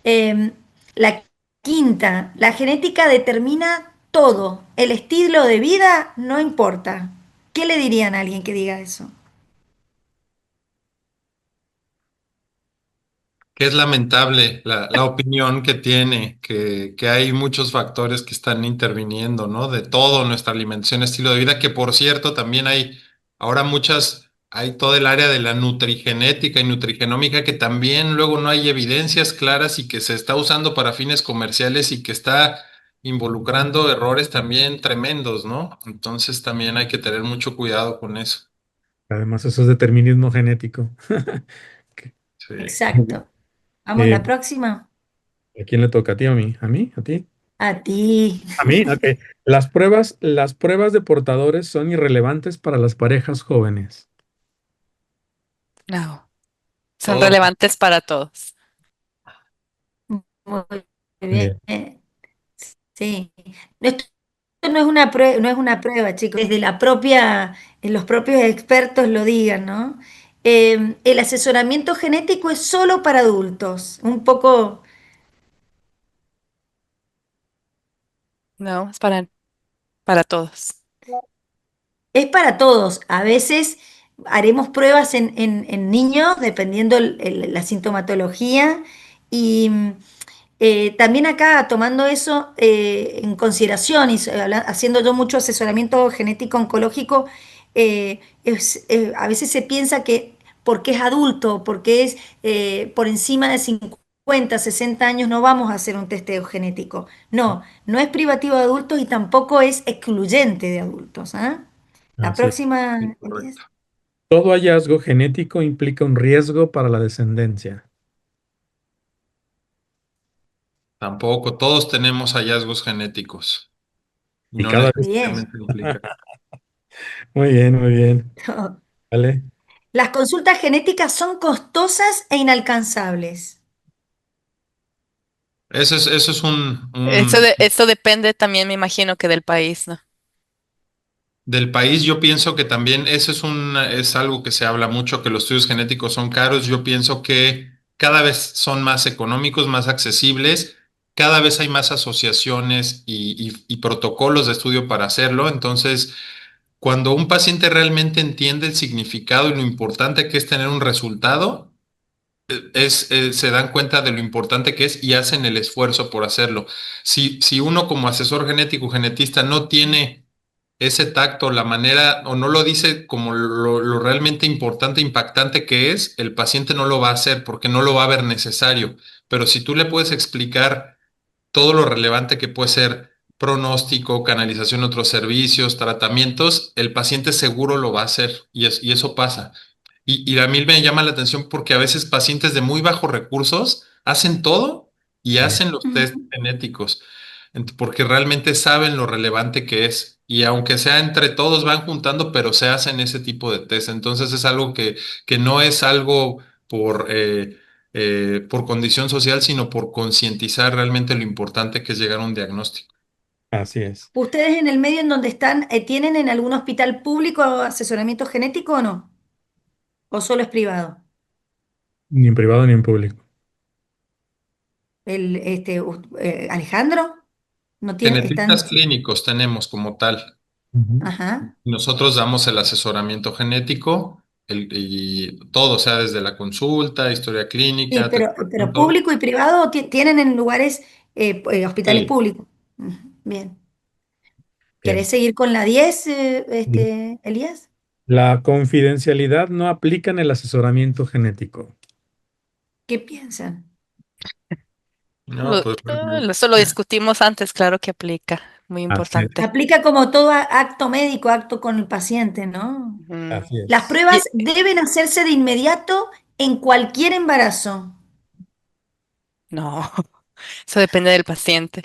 Eh, la quinta, la genética determina todo. El estilo de vida no importa. ¿Qué le dirían a alguien que diga eso? Que es lamentable la opinión que tiene, que hay muchos factores que están interviniendo, ¿no? De todo, nuestra alimentación, estilo de vida, que por cierto también hay ahora hay todo el área de la nutrigenética y nutrigenómica que también luego no hay evidencias claras y que se está usando para fines comerciales y que está involucrando errores también tremendos, ¿no? Entonces también hay que tener mucho cuidado con eso. Además, eso es determinismo genético. Sí. Exacto. Vamos, Eh, la próxima. ¿A quién le toca? ¿A ti o a mí? ¿A mí? ¿A ti? A ti. ¿A mí? Ok. Las pruebas de portadores son irrelevantes para las parejas jóvenes. No. Son Todo. relevantes para todos. Muy bien. Bien. Sí. Esto no es una prueba, no es una prueba, chicos. Desde los propios expertos lo digan, ¿no? El asesoramiento genético es solo para adultos. Un poco, No, es para todos. es para todos. A veces haremos pruebas en niños, dependiendo la sintomatología. Y también acá, tomando eso en consideración y haciendo yo mucho asesoramiento genético oncológico, a veces se piensa que porque es adulto, porque es por encima de 50, 60 años, no vamos a hacer un testeo genético. No, no es privativo de adultos y tampoco es excluyente de adultos. ¿Ah? La Así es. próxima, Sí, Elías. correcto. Todo hallazgo genético implica un riesgo para la descendencia. tampoco. Todos tenemos hallazgos genéticos y Y no cada vez, Bien. necesariamente implica. muy bien, muy bien. ¿Vale? Las consultas genéticas son costosas e inalcanzables. Eso es Eso depende también, me imagino, que del país, ¿no? del país. Yo pienso que también eso es algo que se habla mucho, que los estudios genéticos son caros. Yo pienso que cada vez son más económicos, más accesibles. Cada vez hay más asociaciones y protocolos de estudio para hacerlo. Entonces, cuando un paciente realmente entiende el significado y lo importante que es tener un resultado, se dan cuenta de lo importante que es y hacen el esfuerzo por hacerlo. Si uno como asesor genético, genetista, no tiene ese tacto, la manera, o no lo dice como lo realmente importante, impactante que es, el paciente no lo va a hacer porque no lo va a ver necesario. Pero si tú le puedes explicar todo lo relevante que puede ser pronóstico, canalización a otros servicios, tratamientos, el paciente seguro lo va a hacer y eso pasa. Y a mí me llama la atención porque a veces pacientes de muy bajos recursos hacen todo y Sí, hacen los test Ujú. genéticos porque realmente saben lo relevante que es. Y aunque sea entre todos van juntando, pero se hacen ese tipo de test. Entonces es algo que no es algo por condición social, sino por concientizar realmente lo importante que es llegar a un diagnóstico. así es. ¿Ustedes en el medio en donde están, tienen en algún hospital público asesoramiento genético o no? ¿O solo es privado? Ni en privado ni en público. Alejandro, ¿no tiene, están? Genetistas clínicos tenemos como tal. Ujú. Ajá. Nosotros damos el asesoramiento genético y todo, o sea, desde la consulta, historia Sí, clínica, pero todo. público y privado tienen en lugares, hospitales Sí. públicos. Ujú. Bien. Bien. ¿Querés seguir con la 10, Bien. Elías? La confidencialidad no aplica en el asesoramiento genético. ¿Qué piensan? No, pues Eso lo discutimos antes, claro que aplica, muy Así es. importante. Aplica como todo acto médico, acto con el paciente, ¿no? Ujú. Así Las es. Y- pruebas deben hacerse de inmediato en cualquier embarazo. no, eso depende del paciente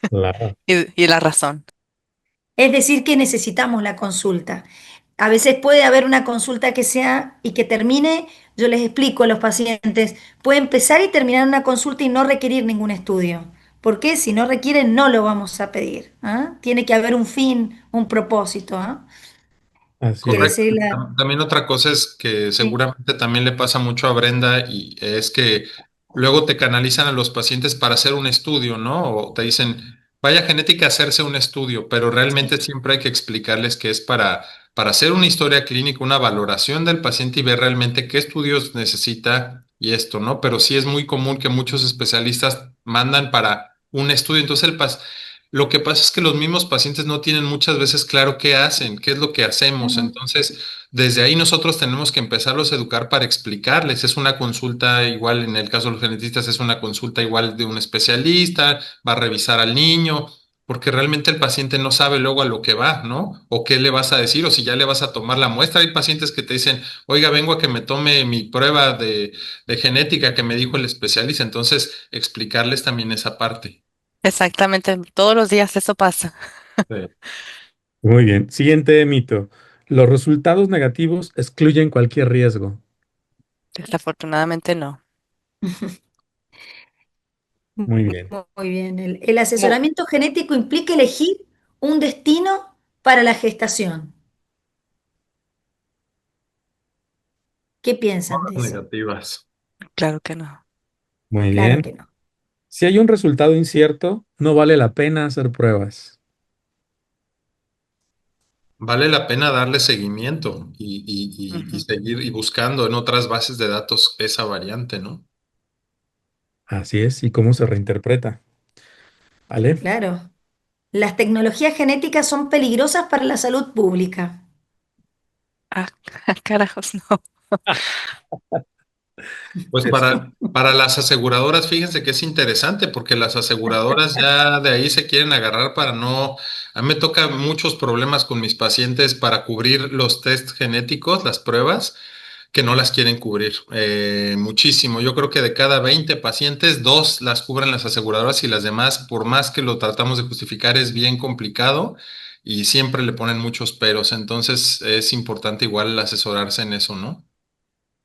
Claro. y la razón. Es decir, que necesitamos la consulta. A veces puede haber una consulta que sea y que termine, yo les explico a los pacientes, puede empezar y terminar una consulta y no requerir ningún estudio. ¿Por qué? Si no requiere, no lo vamos a pedir. ¿Ah? Tiene que haber un fin, un propósito. ¿Ah? Así Quiere es. correcto. decir la... También otra cosa es que Sí. seguramente también le pasa mucho a Brenda y es que luego te canalizan a los pacientes para hacer un estudio, ¿no? O te dicen, vaya genética a hacerse un estudio, pero realmente siempre hay que explicarles que es para hacer una historia clínica, una valoración del paciente y ver realmente qué estudios necesita y esto, ¿no? Pero sí es muy común que muchos especialistas mandan para un estudio. Entonces lo que pasa es que los mismos pacientes no tienen muchas veces claro qué hacen, qué es lo que hacemos. Ujú, Entonces, desde ahí nosotros tenemos que empezarlos a educar para explicarles. Es una consulta igual, en el caso de los genetistas, es una consulta igual de un especialista, va a revisar al niño, porque realmente el paciente no sabe luego a lo que va, ¿no? O qué le vas a decir, o si ya le vas a tomar la muestra. Hay pacientes que te dicen, oiga, vengo a que me tome mi prueba de genética que me dijo el especialista. Entonces, explicarles también esa parte. Exactamente, todos los días eso pasa. Sí. Muy bien. Siguiente mito. Los resultados negativos excluyen cualquier riesgo. Desafortunadamente no. Muy bien. muy bien. El asesoramiento genético implica elegir un destino para la gestación. ¿Qué piensan de eso? Negativas. Claro que no. Muy Claro bien. que no. Si hay un resultado incierto, no vale la pena hacer pruebas. Vale la pena darle seguimiento y Ujú. seguir y buscando en otras bases de datos esa variante, ¿no? Así es. ¿Y cómo se reinterpreta? ¿Vale? Claro. Las tecnologías genéticas son peligrosas para la salud pública. Ah, carajos, no. Pues para las aseguradoras, fíjense que es interesante porque las aseguradoras ya de ahí se quieren agarrar para no... A mí me toca muchos problemas con mis pacientes para cubrir los test genéticos, las pruebas. que no las quieren cubrir. Muchísimo. Yo creo que de cada 20 pacientes, dos las cubren las aseguradoras y las demás, por más que lo tratamos de justificar, es bien complicado y siempre le ponen muchos peros. Entonces es importante igual asesorarse en eso, ¿no?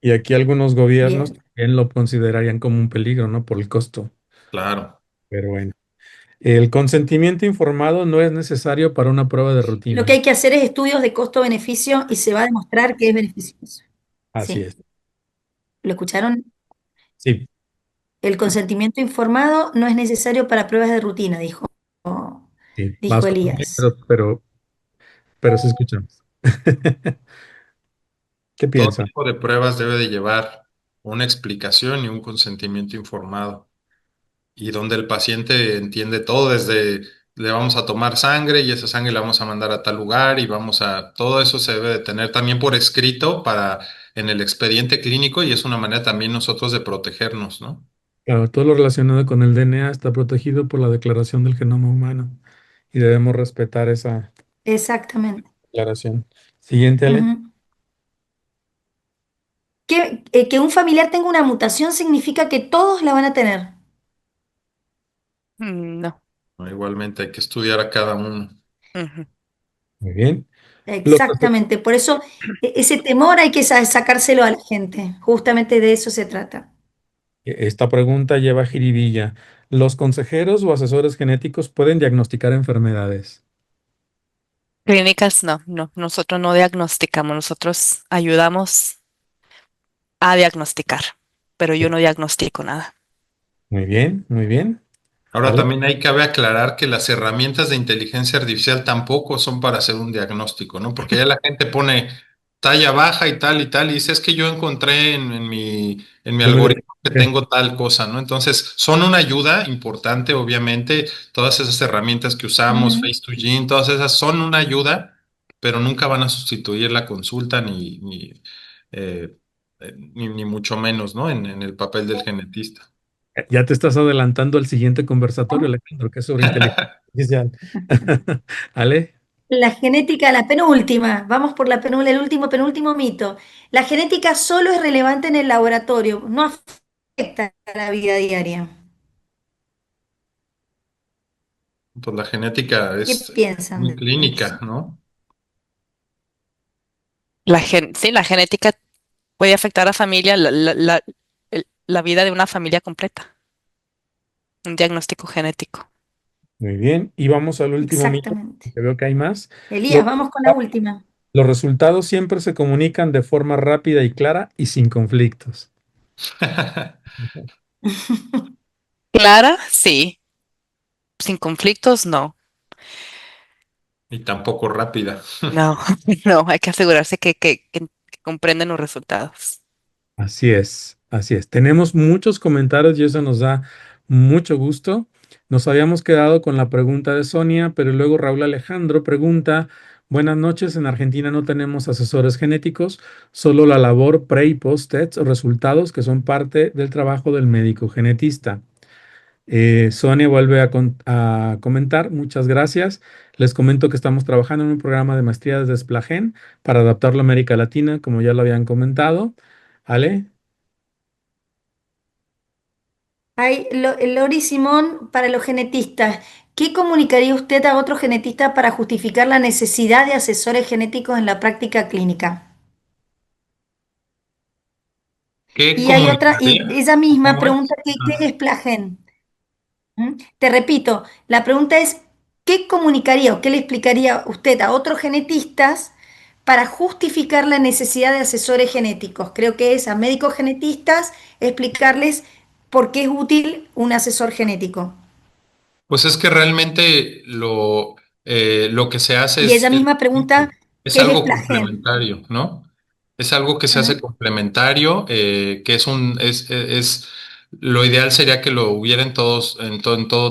Y aquí algunos gobiernos Bien. también lo considerarían como un peligro, ¿no? Por el costo. Claro. Pero bueno. El consentimiento informado no es necesario para una prueba de Lo que rutina. hay que hacer es estudios de costo-beneficio y se va a demostrar que es beneficioso. Así Sí, es. ¿lo escucharon? Sí, El consentimiento informado no es necesario para pruebas de rutina, sí. Más dijo todavía, Elías. pero sí escuchamos. ¿Qué Todo piensa? tipo de pruebas debe de llevar una explicación y un consentimiento informado, y donde el paciente entiende todo, desde le vamos a tomar sangre y esa sangre la vamos a mandar a tal lugar y todo eso se debe de tener también por escrito para en el expediente clínico, y es una manera también nosotros de protegernos, ¿no? Claro, todo lo relacionado con el DNA está protegido por la Declaración del Genoma Humano y debemos respetar esa Exactamente. declaración. Siguiente, Ale. Ujú. Que un familiar tenga una mutación significa que todos la van a tener. No. ¿No? Igualmente hay que estudiar a cada uno. Ujú. Muy bien. Los Exactamente. Por eso ese temor hay que sacárselo a la gente. Justamente de eso se trata. Esta pregunta lleva jiribilla. ¿Los consejeros o asesores genéticos pueden diagnosticar enfermedades? Clínicas no, no. Nosotros no diagnosticamos, nosotros ayudamos a diagnosticar, pero yo no diagnostico nada. Muy bien, muy bien. Ahora ¿Vale? también hay cabe aclarar que las herramientas de inteligencia artificial tampoco son para hacer un diagnóstico, ¿no? Porque ya la gente pone talla baja y tal, y dice, es que yo encontré en mi Yo me algoritmo que identifiqué. tengo tal cosa, ¿no? Entonces, son una ayuda importante, obviamente, todas esas herramientas que usamos, Ujú. Face2Gene, todas esas son una ayuda, pero nunca van a sustituir la consulta eh, ni mucho menos, ¿no? En el papel del genetista. Ya te estás adelantando al siguiente conversatorio, Alejandro, que es sobre inteligencia artificial. ¿Ale? La genética, la penúltima, vamos por el último, penúltimo mito. La genética solo es relevante en el laboratorio, no afecta a la vida diaria. Pues la genética ¿Qué es piensan muy de eso? clínica, ¿no? Sí, la genética puede afectar a familia, la vida de una familia completa. Un diagnóstico genético. Muy bien. Y vamos al último mito, Exactamente. que veo que hay más. Los, Elías, vamos con la última. los resultados siempre se comunican de forma rápida y clara y sin conflictos. Clara, sí. Sin conflictos, no. Y tampoco rápida. No, no, hay que asegurarse que comprenden los resultados. Así es, así es. Tenemos muchos comentarios y eso nos da mucho gusto. Nos habíamos quedado con la pregunta de Sonia, pero luego Raúl Alejandro pregunta, buenas noches, en Argentina no tenemos asesores genéticos, solo la labor pre y post test o resultados que son parte del trabajo del médico genetista. Sonia vuelve a comentar, muchas gracias. Les comento que estamos trabajando en un programa de maestría de Desplagen para adaptarlo a América Latina, como ya lo habían comentado. ¿Ale? Lori Simón, para los genetistas, ¿qué comunicaría usted a otro genetista para justificar la necesidad de asesores genéticos en la práctica clínica? ¿Qué Y hay otra, y comunicaría? ella misma ¿Cómo pregunta es? qué es Plagen. ¿Mm? Te repito, la pregunta es, ¿qué comunicaría o qué le explicaría usted a otros genetistas para justificar la necesidad de asesores genéticos? Creo que es a médicos genetistas explicarles por qué es útil un asesor genético. Pues es que realmente lo que se hace Y ella misma pregunta, es ¿qué es algo Plagen? complementario, ¿no? Es algo que se hace ¿Mm? complementario, que lo ideal sería que lo hubiera en todos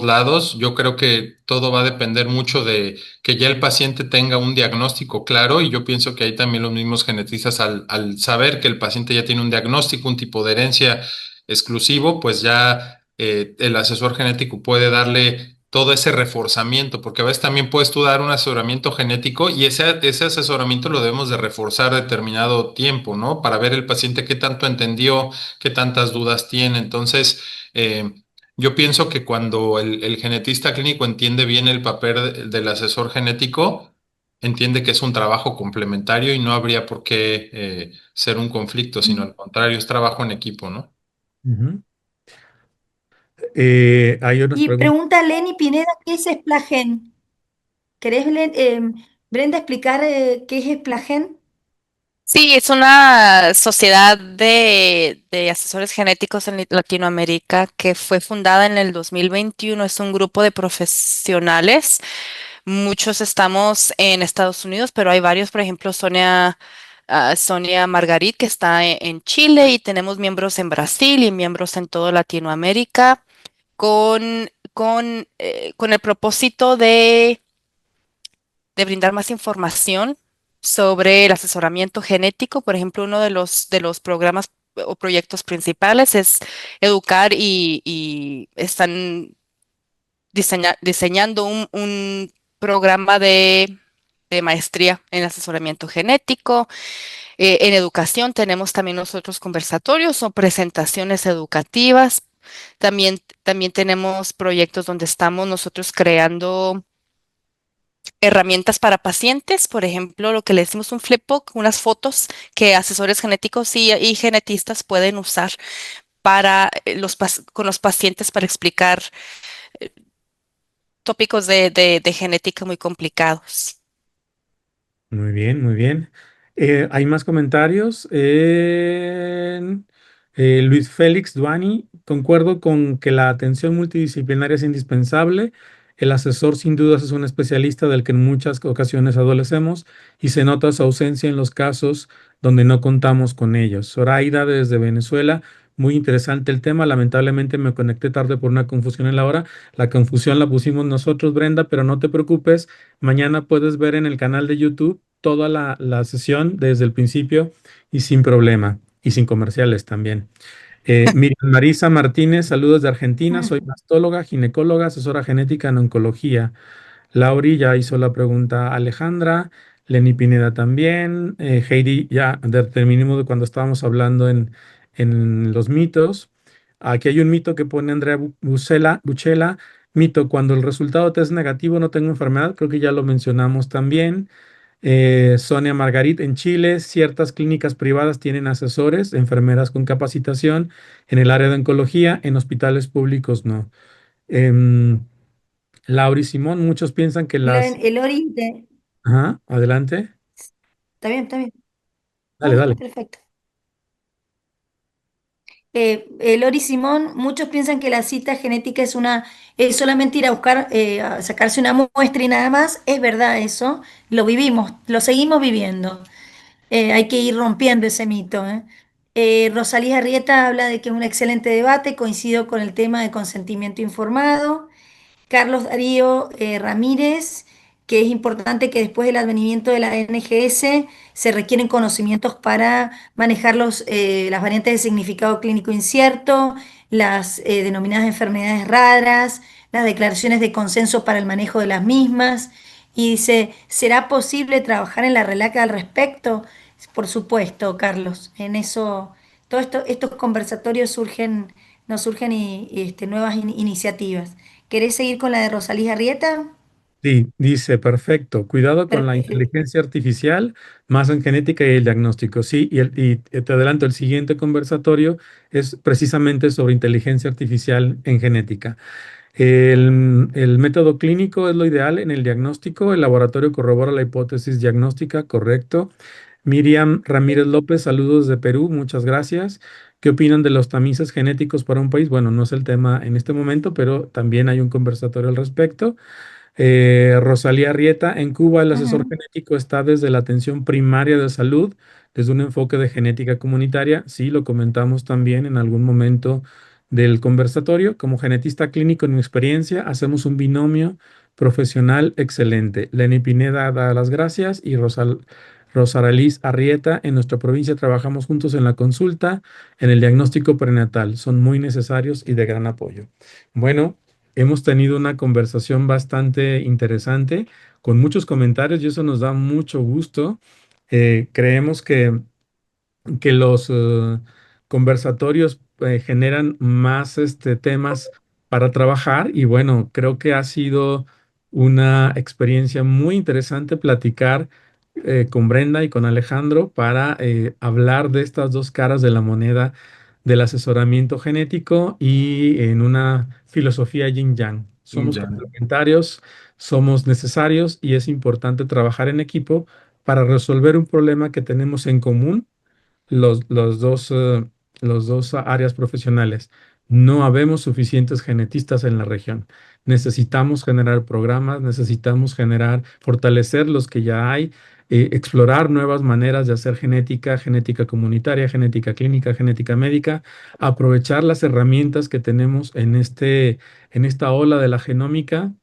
lados. Yo creo que todo va a depender mucho de que ya el paciente tenga un diagnóstico claro, y yo pienso que ahí también los mismos genetistas al saber que el paciente ya tiene un diagnóstico, un tipo de herencia exclusivo, pues ya el asesor genético puede darle todo ese reforzamiento, porque a veces también puedes tú dar un asesoramiento genético y ese asesoramiento lo debemos de reforzar determinado tiempo, ¿no? Para ver el paciente qué tanto entendió, qué tantas dudas tiene. Entonces, yo pienso que cuando el genetista clínico entiende bien el papel del asesor genético, entiende que es un trabajo complementario y no habría por qué ser un conflicto, sino al contrario, es trabajo en equipo, ¿no? Ujú. Hay unas Y preguntas. pregunta Lenny Pineda, ¿qué es Splagen? ¿Querés, Brenda, explicar qué es Splagen? Sí, es una sociedad de asesores genéticos en Latinoamérica que fue fundada en el 2021. Es un grupo de profesionales. Muchos estamos en Estados Unidos, pero hay varios, por ejemplo, Sonia Margarit, que está en Chile, y tenemos miembros en Brasil y miembros en toda Latinoamérica con el propósito de brindar más información sobre el asesoramiento genético. Por ejemplo, uno de los programas o proyectos principales es educar y están diseñando un programa de maestría en asesoramiento genético. En educación tenemos también nosotros conversatorios o presentaciones educativas. También tenemos proyectos donde estamos nosotros creando herramientas para pacientes, por ejemplo, lo que le decimos un flipbook, unas fotos que asesores genéticos y genetistas pueden usar con los pacientes para explicar tópicos de genética muy complicados. Muy bien, muy bien. Hay más comentarios. Luis Félix Duani, concuerdo con que la atención multidisciplinaria es indispensable. El asesor sin dudas es un especialista del que en muchas ocasiones adolecemos y se nota su ausencia en los casos donde no contamos con ellos. Zoraida desde Venezuela, muy interesante el tema. Lamentablemente me conecté tarde por una confusión en la hora. La confusión la pusimos nosotros, Brenda, pero no te preocupes. Mañana puedes ver en el canal de YouTube toda la sesión desde el principio y sin problema y sin comerciales también. Miriam Marisa Martínez, saludos de Argentina. Soy Mm. mastóloga, ginecóloga, asesora genética en oncología. Lauri ya hizo la pregunta. Alejandra, Lenny Pineda también. Heidi, ya terminamos de cuando estábamos hablando en los mitos. Aquí hay un mito que pone Andrea Buchela. Mito, cuando el resultado test negativo no tengo enfermedad, creo que ya lo mencionamos también. Sonia Margarit, en Chile, ciertas clínicas privadas tienen asesores, enfermeras con capacitación en el área de oncología, en hospitales públicos no. Em, Lauri Simón, muchos piensan que las... El Ori, Ajá, adelante. está bien. Dale, No, está dale. perfecto. Lori Simón, muchos piensan que la cita genética es solamente ir a buscar, a sacarse una muestra y nada más. Es verdad eso, lo vivimos, lo seguimos viviendo. Hay que ir rompiendo ese mito, ¿eh? Rosalía Arrieta habla de que es un excelente debate, coincido con el tema de consentimiento informado. Carlos Darío Ramírez, que es importante que después del advenimiento de la NGS se requieren conocimientos para manejar las variantes de significado clínico incierto, las denominadas enfermedades raras, las declaraciones de consenso para el manejo de las mismas. Y dice, ¿será posible trabajar en la RELAC al respecto? Por supuesto, Carlos. En eso, estos conversatorios nos surgen nuevas iniciativas. ¿Querés seguir con la de Rosalía Arrieta? Sí, dice, perfecto. Cuidado con la Perfe- inteligencia artificial, más en genética y el diagnóstico. Sí, y te adelanto, el siguiente conversatorio es precisamente sobre inteligencia artificial en genética. El método clínico es lo ideal en el diagnóstico. El laboratorio corrobora la hipótesis diagnóstica, correcto. Miriam Ramírez López, saludos de Perú, muchas gracias. ¿Qué opinan de los tamices genéticos para un país? Bueno, no es el tema en este momento, pero también hay un conversatorio al respecto. Rosalía Rieta, en Cuba el asesor Ujú. genético está desde la atención primaria de salud, desde un enfoque de genética comunitaria. Sí, lo comentamos también en algún momento del conversatorio. Como genetista clínico, en mi experiencia, hacemos un binomio profesional excelente. Lenny Pineda da las gracias y Rosaraliz Arrieta, en nuestra provincia trabajamos juntos en la consulta, en el diagnóstico prenatal. Son muy necesarios y de gran apoyo. Bueno. hemos tenido una conversación bastante interesante, con muchos comentarios y eso nos da mucho gusto. Creemos que los conversatorios generan más temas para trabajar y bueno, creo que ha sido una experiencia muy interesante platicar con Brenda y con Alejandro para hablar de estas dos caras de la moneda del asesoramiento genético y en una filosofía yin-yang. Somos Ya. complementarios, somos necesarios y es importante trabajar en equipo para resolver un problema que tenemos en común los dos áreas profesionales. No habemos suficientes genetistas en la región. Necesitamos generar programas, necesitamos fortalecer los que ya hay, explorar nuevas maneras de hacer genética, genética comunitaria, genética clínica, genética médica, aprovechar las herramientas que tenemos en esta ola de la genómica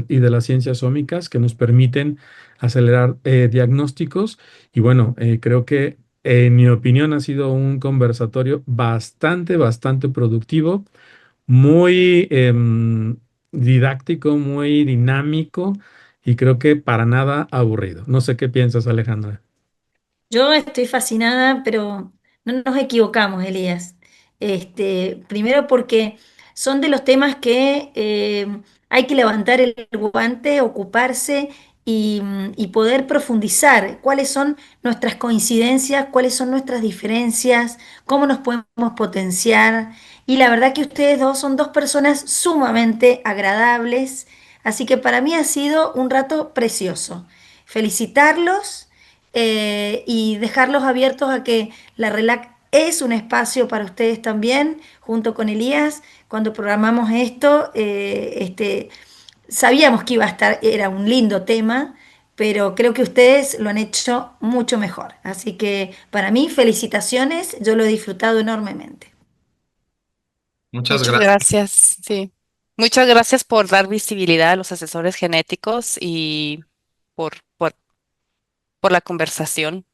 y de las ciencias ómicas que nos permiten acelerar diagnósticos. Y bueno, creo que en mi opinión, ha sido un conversatorio bastante productivo, muy didáctico, muy dinámico y creo que para nada aburrido. No sé qué piensas, Alejandra. Yo estoy fascinada, pero no nos equivocamos, Elías. Primero porque son de los temas que hay que levantar el guante, ocuparse y poder profundizar. ¿Cuáles son nuestras coincidencias? ¿Cuáles son nuestras diferencias? ¿Cómo nos podemos potenciar? Y la verdad que ustedes dos son dos personas sumamente agradables, así que para mí ha sido un rato precioso. Felicitarlos y dejarlos abiertos a que la RELAC es un espacio para ustedes también, junto con Elías. Cuando programamos esto, sabíamos que iba a estar, era un lindo tema, pero creo que ustedes lo han hecho mucho mejor. Así que para mí, felicitaciones, yo lo he disfrutado enormemente. Muchas Muchas gracias. gracias, sí. Muchas gracias por dar visibilidad a los asesores genéticos y por, por, por la conversación.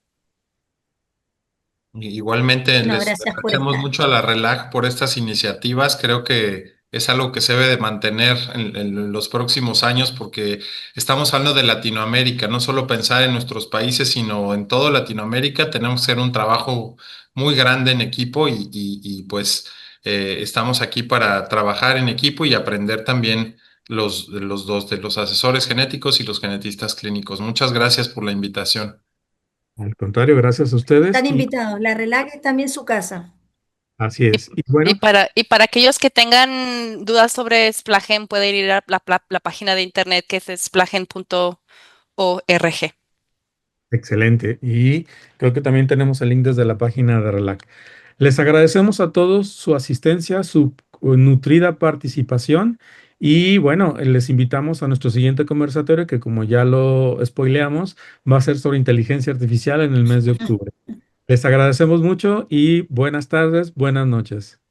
Igualmente No, les gracias por agradecemos estar. mucho a la RELAC por estas iniciativas. Creo que es algo que se debe de mantener en los próximos años porque estamos hablando de Latinoamérica, no solo pensar en nuestros países, sino en toda Latinoamérica. Tenemos que hacer un trabajo muy grande en equipo pues estamos aquí para trabajar en equipo y aprender también los dos, de los asesores genéticos y los genetistas clínicos. Muchas gracias por la invitación. Al contrario, gracias a ustedes Están y invitados. La RELAC es también su casa. así Y, es. Y bueno, y para aquellos que tengan dudas sobre Splagen, pueden ir a la página de internet que es splagen.org. excelente. Y creo que también tenemos el link desde la página de RELAC. Les agradecemos a todos su asistencia, su nutrida participación y bueno, les invitamos a nuestro siguiente conversatorio que como ya lo spoileamos, va a ser sobre inteligencia artificial en el mes de octubre. Les agradecemos mucho y buenas tardes, buenas noches.